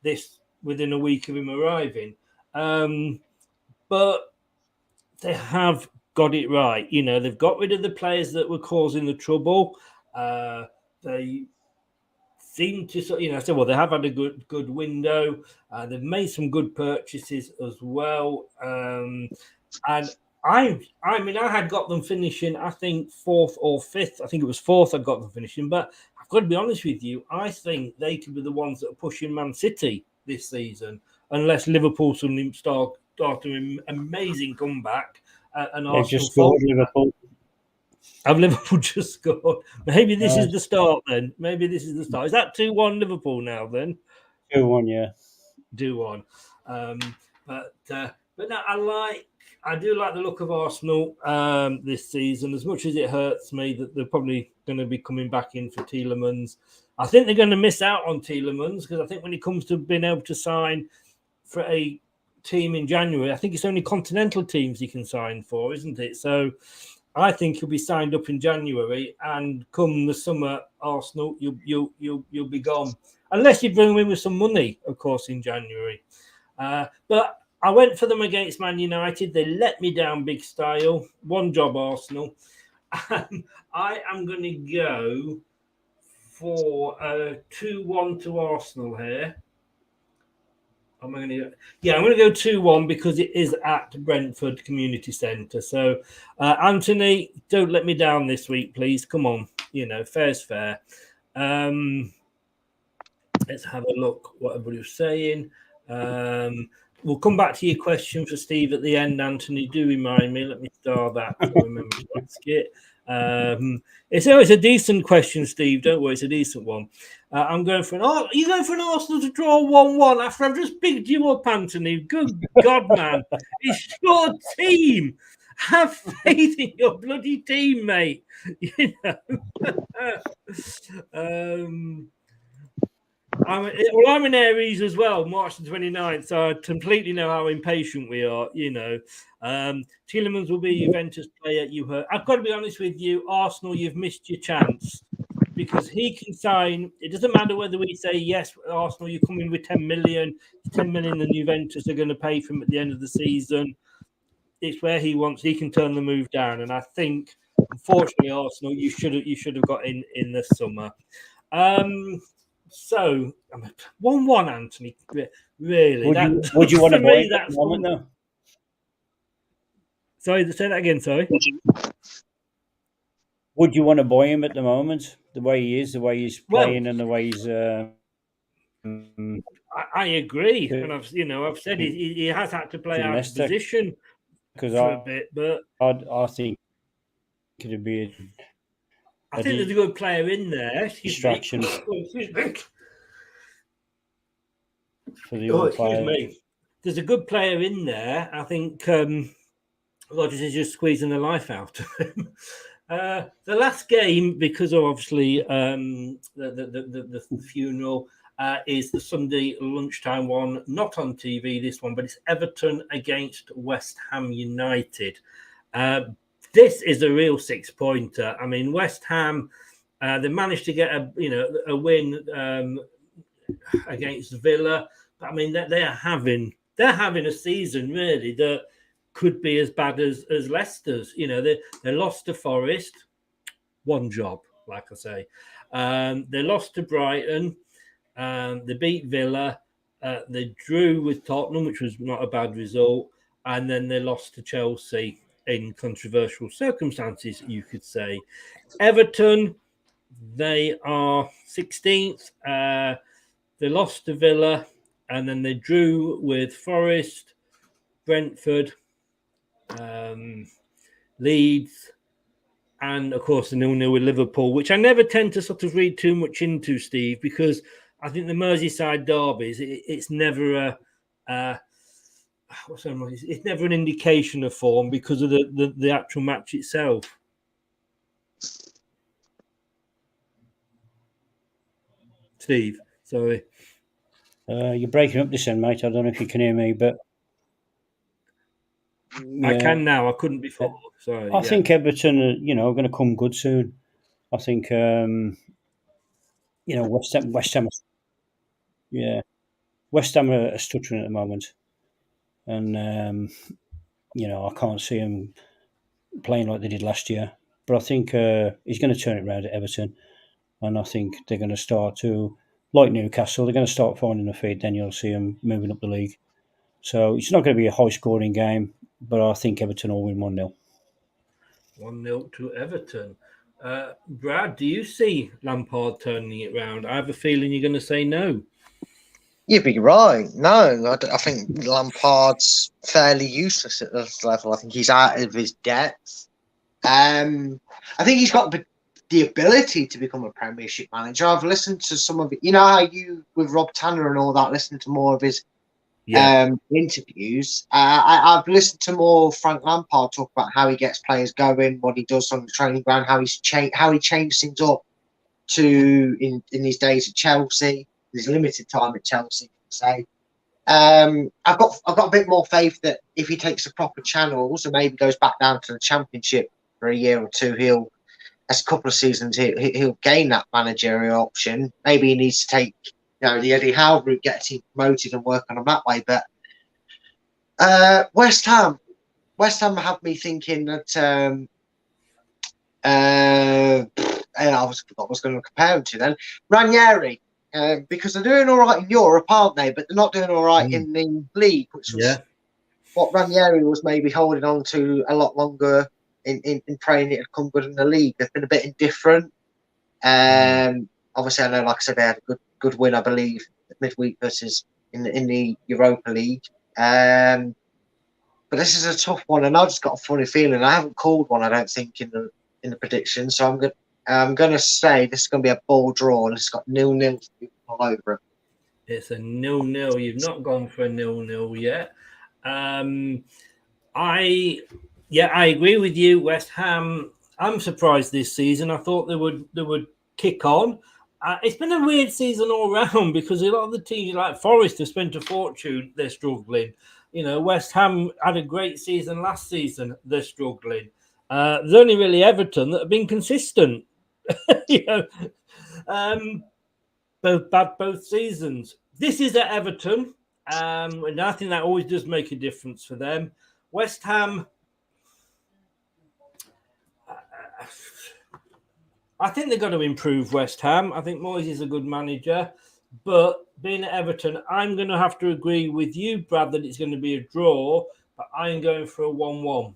this within a week of him arriving. But they have got it right. They've got rid of the players that were causing the trouble. They seem to, they have had a good window. They've made some good purchases as well. And I had got them finishing, I think, 4th or 5th. I think it was 4th I got them finishing. But I've got to be honest with you, I think they could be the ones that are pushing Man City this season, unless Liverpool suddenly start doing an amazing comeback. And Arsenal just scored, Liverpool. Have Liverpool just scored? Maybe this is the start then. Maybe this is the start. Is that 2-1 Liverpool now then? 2-1, yeah. 2-1. But no, I do like the look of Arsenal this season, as much as it hurts me that they're probably going to be coming back in for Tielemans. I think they're going to miss out on Tielemans because I think when it comes to being able to sign for a team in January, I think it's only continental teams you can sign for, isn't it? So I think he'll be signed up in January, and come the summer, Arsenal, you'll be gone, unless you bring him in with some money, of course, in January. But I went for them against Man United. They let me down big style. One job, Arsenal. I am going to go for 2-1 to Arsenal here. I'm going to go 2-1 because it is at Brentford Community Centre. So, Anthony, don't let me down this week, please. Come on, fair's fair. Let's have a look what everybody was saying. We'll come back to your question for Steve at the end, Anthony. Do remind me. Let me star that so I remember to ask it. It's a decent question, Steve. Don't worry, it's a decent one. I'm going for you're going for an Arsenal to draw 1-1 after I've just bigged you up, Anthony. Good God, man. It's your team. Have faith in your bloody team, mate. I'm in Aries as well, March the 29th, so I completely know how impatient we are, Tielemans will be Juventus player, you heard. I've got to be honest with you, Arsenal, you've missed your chance because he can sign. It doesn't matter whether we say, yes, Arsenal, you come in with 10 million, 10 million and Juventus are going to pay for him at the end of the season. It's where he wants. He can turn the move down, and I think, unfortunately, Arsenal, you should have got in this summer. So 1-1, Anthony. Really, would you want to buy him at the moment, though? Sorry, say that again. Sorry. Would you want to buy him at the moment? The way he is, the way he's playing, and the way he's. I agree, and I've said he has had to play out of position for a bit, but I think it'd be. I think there's a good player in there. Distraction. Excuse me. For the other player. Me. There's a good player in there. I think Rodgers is just squeezing the life out of him. The last game, because of obviously the funeral, is the Sunday lunchtime one, not on TV, this one, but it's Everton against West Ham United. This is a real 6-pointer. I mean, West Ham, they managed to get a win against Villa. But I mean, they're having a season really that could be as bad as Leicester's. They lost to Forest, one job, like I say. They lost to Brighton. They beat Villa. They drew with Tottenham, which was not a bad result. And then they lost to Chelsea in controversial circumstances, you could say. Everton, they are 16th. They lost to Villa, and then they drew with Forest, Brentford, Leeds, and of course the 0-0 with Liverpool, which I never tend to sort of read too much into, Steve, because I think the Merseyside derbies, it's never it's never an indication of form because of the actual match itself. Steve, sorry. You're breaking up this end, mate. I don't know if you can hear me, but I can now. I couldn't before. Sorry. I think Everton are, going to come good soon. I think, West Ham. Yeah, West Ham are stuttering at the moment, and I can't see them playing like they did last year. But I think he's going to turn it around at Everton, and I think they're going to start to, like Newcastle, they're going to start finding their feet. Then you'll see them moving up the league. So it's not going to be a high-scoring game, but I think Everton will win 1-0. 1-0 to Everton. Brad, do you see Lampard turning it round? I have a feeling you're going to say no. You'd be right. No, I think Lampard's fairly useless at this level. I think he's out of his depth. I think he's got the ability to become a Premiership manager. I've listened to some of it. You know how you, with Rob Tanner and all that, listened to more of his interviews. I've listened to more Frank Lampard talk about how he gets players going, what he does on the training ground, how he changed things up in his days at Chelsea, his limited time at Chelsea, say. I've got a bit more faith that if he takes the proper channels and maybe goes back down to the Championship for a year or two, as a couple of seasons, he'll gain that managerial option. Maybe he needs to take the Eddie Howe route, get a team promoted and work on them that way. But West Ham have me thinking that I was going to compare him to then Ranieri, because they're doing all right in Europe, aren't they? But they're not doing all right in the league, which was what Ranieri was maybe holding on to a lot longer in praying it had come good in the league. They've been a bit indifferent. Obviously, I know, like I said, they had a good win, I believe, midweek versus in the Europa League. But this is a tough one, and I've just got a funny feeling. I haven't called one, I don't think, in the prediction. So I'm going to say this is going to be a ball draw, and it's got 0-0 all over it. It's a 0-0. You've not gone for a 0-0 yet. I agree with you. West Ham, I'm surprised this season. I thought they would kick on. It's been a weird season all round because a lot of the teams like Forest have spent a fortune. They're struggling. You know, West Ham had a great season last season. They're struggling. There's only really Everton that have been consistent. You know, both seasons. This is at Everton, and I think that always does make a difference for them. West Ham. I think they've got to improve West Ham. I think Moyes is a good manager. But being at Everton, I'm going to have to agree with you, Brad, that it's going to be a draw. But I'm going for a 1-1.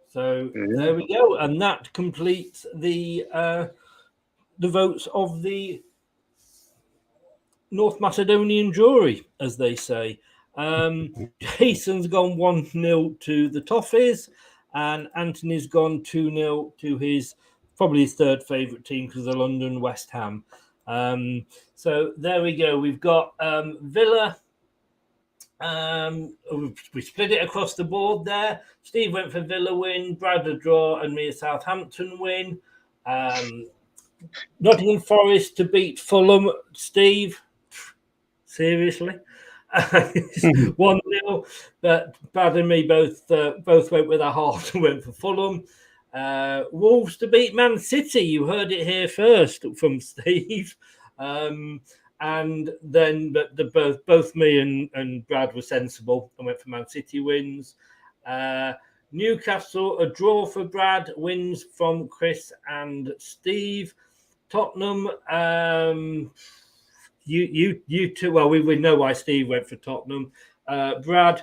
So there we go. And that completes the votes of the North Macedonian jury, as they say. Jason's gone 1-0 to the Toffees. And Anthony's gone 2-0 to his probably his third favourite team because of London West Ham. So there we go. We've got Villa. We split it across the board there. Steve went for Villa win, Brad a draw, and me a Southampton win. Nottingham Forest to beat Fulham. Steve, seriously? 1-0, but Brad and me both went with our heart and went for Fulham. Wolves to beat Man City. You heard it here first from Steve. And then both me and Brad were sensible and went for Man City wins. Newcastle, a draw for Brad, wins from Chris and Steve. Tottenham, you two, well, we know why Steve went for Tottenham. Brad,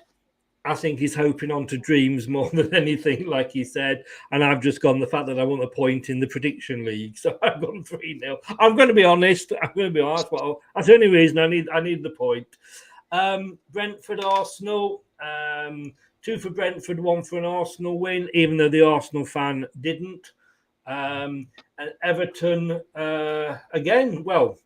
I think he's hoping on to dreams more than anything, like he said. And I've just gone the fact that I want a point in the prediction league. So I've gone 3-0. I'm going to be honest. Well, that's the only reason I need the point. Brentford, Arsenal. 2 for Brentford, 1 for an Arsenal win, even though the Arsenal fan didn't. And Everton, again, well,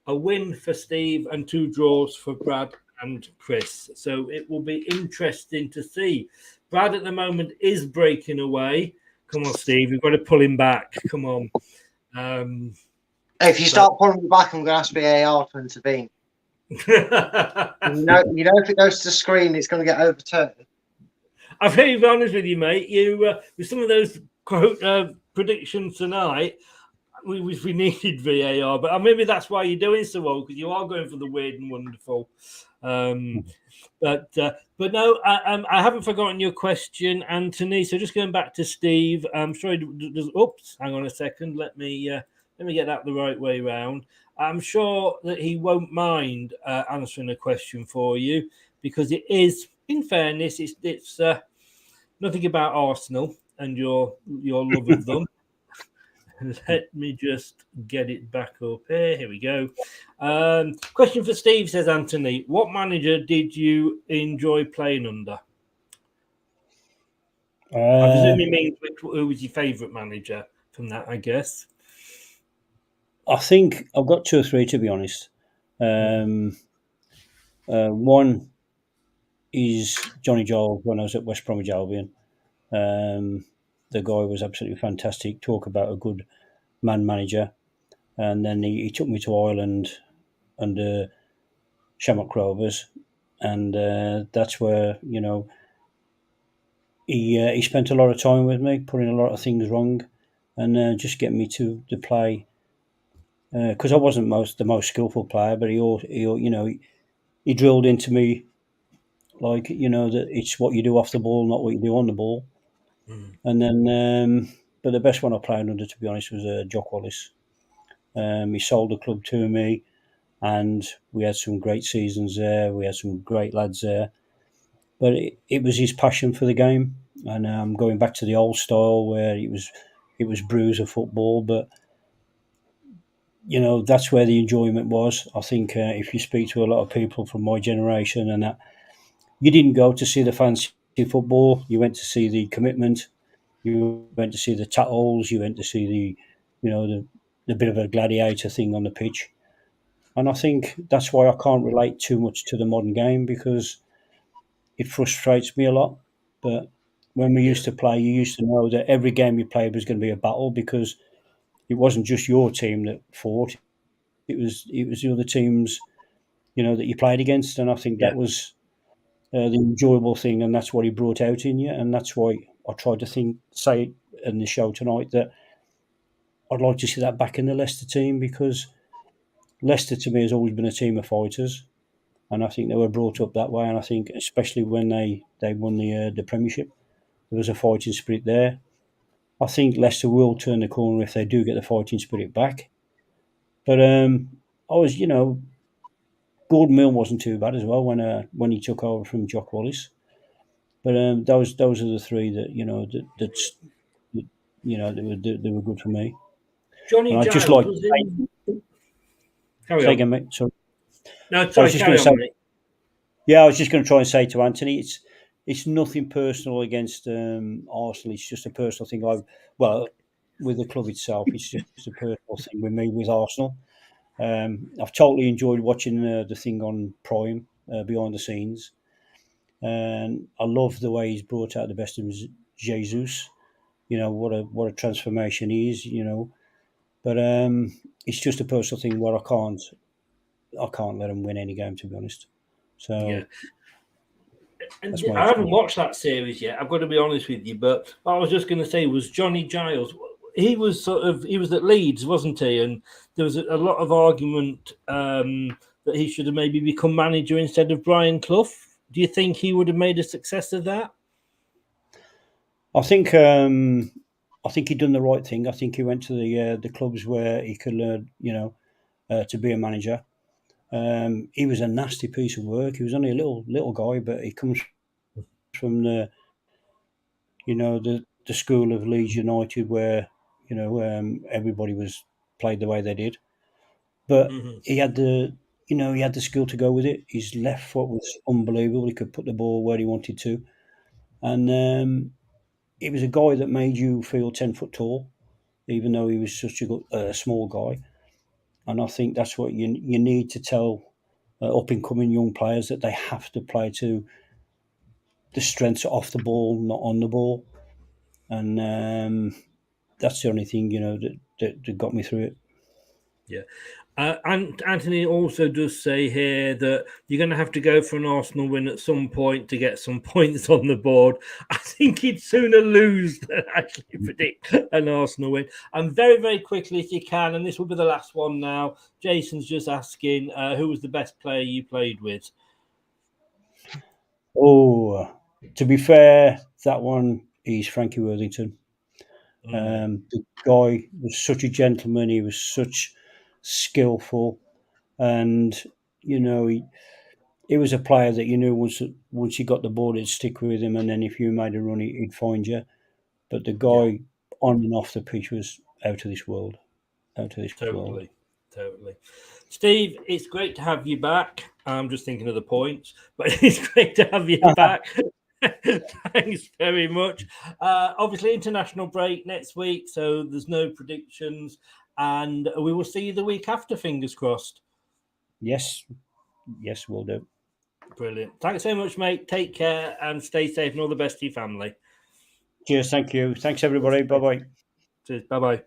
a win for Steve and 2 draws for Brad and Chris. So it will be interesting to see. Brad at the moment is breaking away. Come on, Steve. We've got to pull him back. Come on. If you start pulling me back, I'm going to ask VAR to intervene. you know, if it goes to the screen, it's going to get overturned. I'm very honest with you, mate. You with some of those predictions tonight, we needed VAR, but maybe that's why you're doing so well, because you are going for the weird and wonderful. But no, I haven't forgotten your question, Anthony. So just going back to Steve. Sorry. Oops, hang on a second. Let me get that the right way round. I'm sure that he won't mind answering a question for you, because it is, in fairness, it's nothing about Arsenal and your love of them. Let me just get it back up here. Here we go. Question for Steve, says Anthony. What manager did you enjoy playing under? I presume he means who was your favourite manager from that, I guess. I think I've got 2 or 3, to be honest. One is Johnny Joel when I was at West Bromwich Albion. The guy was absolutely fantastic. Talk about a good man manager. And then he took me to Ireland under Shamrock Rovers, and that's where he spent a lot of time with me, putting a lot of things wrong, and just getting me to play. Because I wasn't the most skillful player, but he drilled into me that it's what you do off the ball, not what you do on the ball. And then, but the best one I played under, to be honest, was Jock Wallace. He sold the club to me, and we had some great seasons there. We had some great lads there. But it was his passion for the game, and going back to the old style where it was bruiser football. But that's where the enjoyment was. I think if you speak to a lot of people from my generation, and that you didn't go to see the fancy football, you went to see the commitment. You went to see the tackles. You went to see the bit of a gladiator thing on the pitch. And I think that's why I can't relate too much to the modern game, because it frustrates me a lot. But when we used to play, you used to know that every game you played was going to be a battle, because it wasn't just your team that fought. It was the other teams, that you played against, and I think that was the enjoyable thing, and that's what he brought out in you, and that's why I tried to say in the show tonight that I'd like to see that back in the Leicester team, because Leicester to me has always been a team of fighters, and I think they were brought up that way, and I think especially when they won the Premiership, there was a fighting spirit there. I think Leicester will turn the corner if they do get the fighting spirit back. But I was, Gordon Mill wasn't too bad as well when he took over from Jock Wallace. But those are the three that they were good for me. Johnny and Giles was in. Carry on. Again, mate. Sorry. No, sorry. Carry on, mate. Yeah, I was just going to try and say to Anthony, it's nothing personal against Arsenal. It's just a personal thing. With the club itself, it's just a personal thing with me with Arsenal. I've totally enjoyed watching the thing on Prime behind the scenes, and I love the way he's brought out the best of Jesus. What a transformation he is. But it's just a personal thing where I can't let him win any game, to be honest. So yeah. And I haven't watched that series yet, I've got to be honest with you, but what I was just going to say was Johnny Giles. He was at Leeds, wasn't he? And there was a lot of argument that he should have maybe become manager instead of Brian Clough. Do you think he would have made a success of that? I think he'd done the right thing. I think he went to the clubs where he could learn, to be a manager. He was a nasty piece of work. He was only a little guy, but he comes from the school of Leeds United, where everybody was played the way they did. But he had the skill to go with it. His left foot was unbelievable. He could put the ball where he wanted to, and he was a guy that made you feel 10 foot tall, even though he was such a small guy. And I think that's what you need to tell up-and-coming young players, that they have to play to the strengths off the ball, not on the ball. And that's the only thing, that got me through it. Yeah. And Anthony also does say here that you're going to have to go for an Arsenal win at some point to get some points on the board. I think he'd sooner lose than actually predict an Arsenal win. And very, very quickly, if you can, and this will be the last one now, Jason's just asking, who was the best player you played with? Oh, to be fair, that one is Frankie Worthington. The guy was such a gentleman. He was such skillful, and he was a player that you knew once you got the ball, it'd stick with him, and then if you made a run, he'd find you. But the guy on and off the pitch was out of this world. Totally. Steve, it's great to have you back. I'm just thinking of the points, but it's great to have you back. Thanks very much. Obviously, international break next week, so there's no predictions, and we will see you the week after, fingers crossed. Yes, we'll do. Brilliant. Thanks so much, mate. Take care and stay safe, and all the best to your family. Cheers. Thank you. Thanks, everybody. Bye-bye. Cheers. Bye-bye.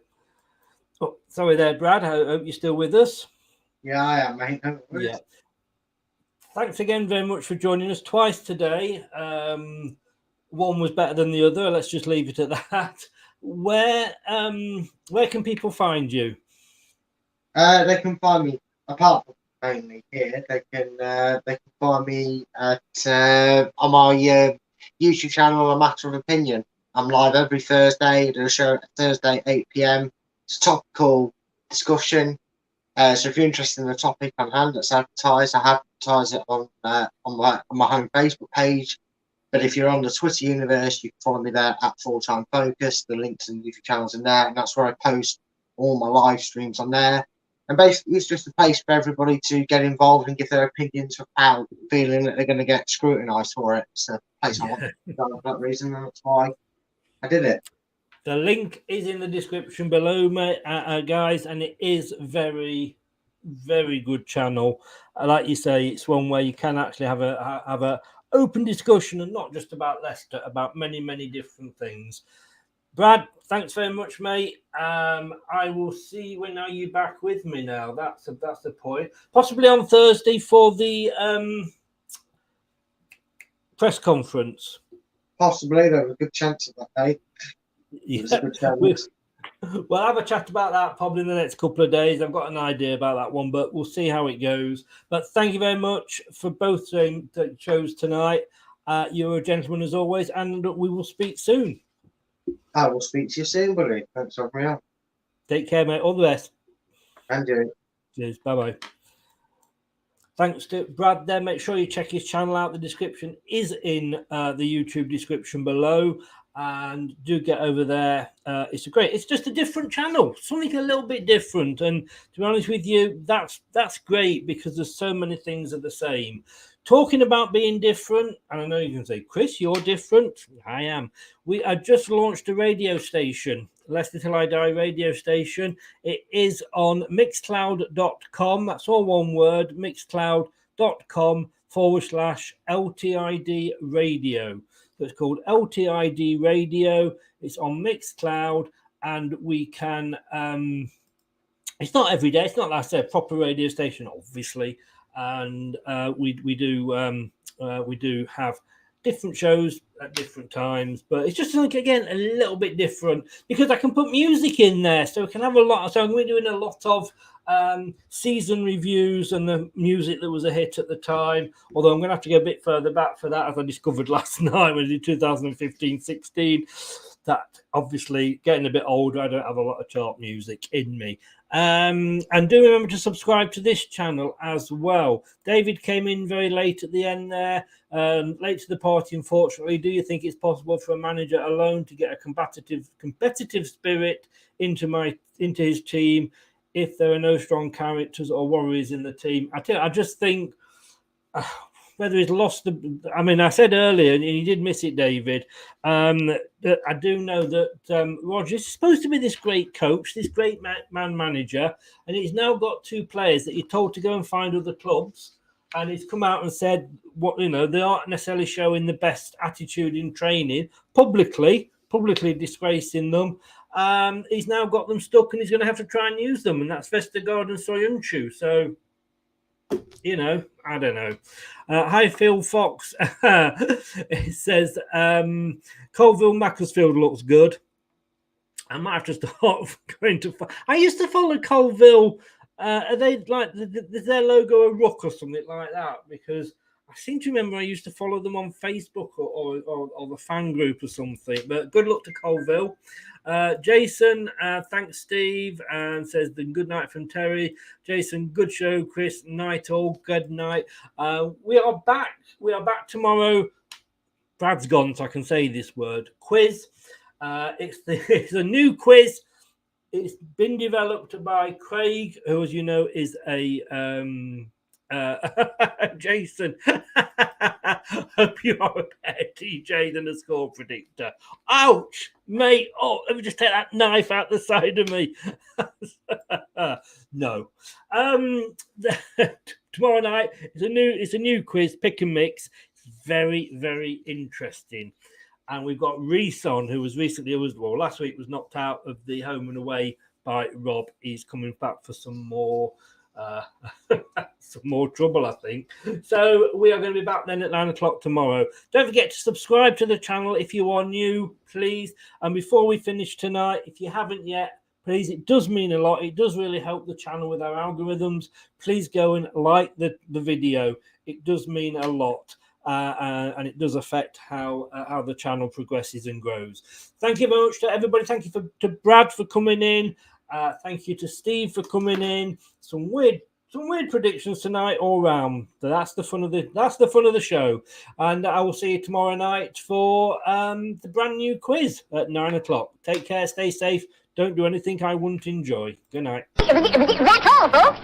Oh, sorry there, Brad. I hope you're still with us. Yeah, I am, mate. Yeah. Thanks again very much for joining us twice today. One was better than the other. Let's just leave it at that. Where can people find you? They can find me, apart from mainly here, they can find me at on my YouTube channel, A Matter of Opinion. I'm live every Thursday. I do a show at Thursday, 8 p.m. It's a topical discussion. So if you're interested in the topic on hand that's advertised, I advertise it on my home Facebook page. But if you're on the Twitter universe, you can follow me there at Full-Time Focus. The links and YouTube channels in there, and that's where I post all my live streams on there. And basically, it's just a place for everybody to get involved and give their opinions without feeling that they're going to get scrutinised for it. It's a place I want to go for that reason, and that's why I did it. The link is in the description below, mate, guys, and it is very, very good channel. Like you say, it's one where you can actually have a open discussion, and not just about Leicester, about many, many different things. Brad, thanks very much, mate. I will see when are you back with me now. That's the point. Possibly on Thursday for the press conference. Possibly, there's a good chance of that, mate. Yeah. We'll have a chat about that probably in the next couple of days. I've got an idea about that one, but we'll see how it goes. But thank you very much for both shows tonight. You're a gentleman as always, and we will speak soon. I will speak to you soon, buddy. Thanks for having me on. Take care, mate. All the best. And you. Cheers. Bye-bye. Thanks to Brad there. Make sure you check his channel out. The description is in the YouTube description below. And do get over there. It's just a different channel, something a little bit different. And to be honest with you, that's great because there's so many things are the same. Talking about being different, and I know you can say, Chris, you're different. I am. We have just launched a radio station, Leicester Till I Die radio station. It is on mixcloud.com. That's all one word, mixcloud.com/LTID radio. So it's called LTID radio. It's on Mixcloud, and we can. It's not every day. It's not like I said, a proper radio station, obviously. And we do have different shows at different times, but it's just like, again, a little bit different because I can put music in there, so we can have a lot. So I'm going to be doing a lot of season reviews and the music that was a hit at the time, although I'm going to have to go a bit further back for that, as I discovered last night when I did 2015-16, that obviously getting a bit older, I don't have a lot of chart music in me. And do remember to subscribe to this channel as well. David came in very late at the end there, late to the party, unfortunately. Do you think it's possible for a manager alone to get a competitive spirit into his team if there are no strong characters or worries in the team? I just think whether he's lost I said earlier, and you did miss it, David, that I do know that Roger is supposed to be this great coach, this great man manager, and he's now got two players that he told to go and find other clubs, and he's come out and said they aren't necessarily showing the best attitude in training, publicly disgracing them. He's now got them stuck, and he's going to have to try and use them, and that's Vestergaard and Soyuncu. So, I don't know. Hi, Phil Fox. It says Colville Macclesfield looks good. I might have to start going to. I used to follow Colville. Are they like is their logo a rook or something like that? Because I seem to remember I used to follow them on Facebook or the fan group or something. But good luck to Colville. Jason, thanks, Steve, and says the good night from Terry. Jason, good show. Chris, night all. Good night. We are back. We are back tomorrow. Brad's gone, so I can say this word. Quiz. It's a new quiz. It's been developed by Craig, who, as you know, is a Jason. Hope you are a better DJ than a score predictor. Ouch, mate. Oh, let me just take that knife out the side of me. No. Tomorrow night it's a new quiz, pick and mix. It's very, very interesting. And we've got Reese on, who was recently last week was knocked out of the home and away by Rob. He's coming back for some more trouble, I think. So we are going to be back then at 9 o'clock tomorrow. Don't forget to subscribe to the channel if you are new, please. And before we finish tonight, if you haven't yet, please, it does mean a lot. It does really help the channel with our algorithms. Please go and like the video. It does mean a lot. And it does affect how the channel progresses and grows. Thank you very much to everybody. Thank you to Brad for coming in. Thank you to Steve for coming in. Some weird predictions tonight all round. So that's the fun of the show. And I will see you tomorrow night for the brand new quiz at 9 o'clock. Take care, stay safe. Don't do anything I wouldn't enjoy. Good night. That's all, folks.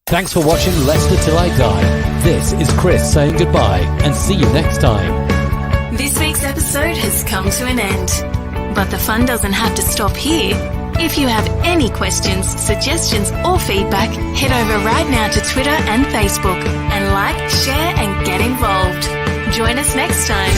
Thanks for watching Leicester Till I Die. This is Chris saying goodbye and see you next time. This week's episode has come to an end. But the fun doesn't have to stop here. If you have any questions, suggestions, or feedback, head over right now to Twitter and Facebook and like, share, and get involved. Join us next time.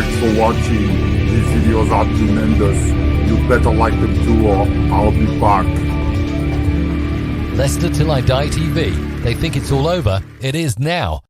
Thanks for watching. These videos are tremendous. You better like them too, or I'll be back. Leicester Till I Die TV. They think it's all over. It is now.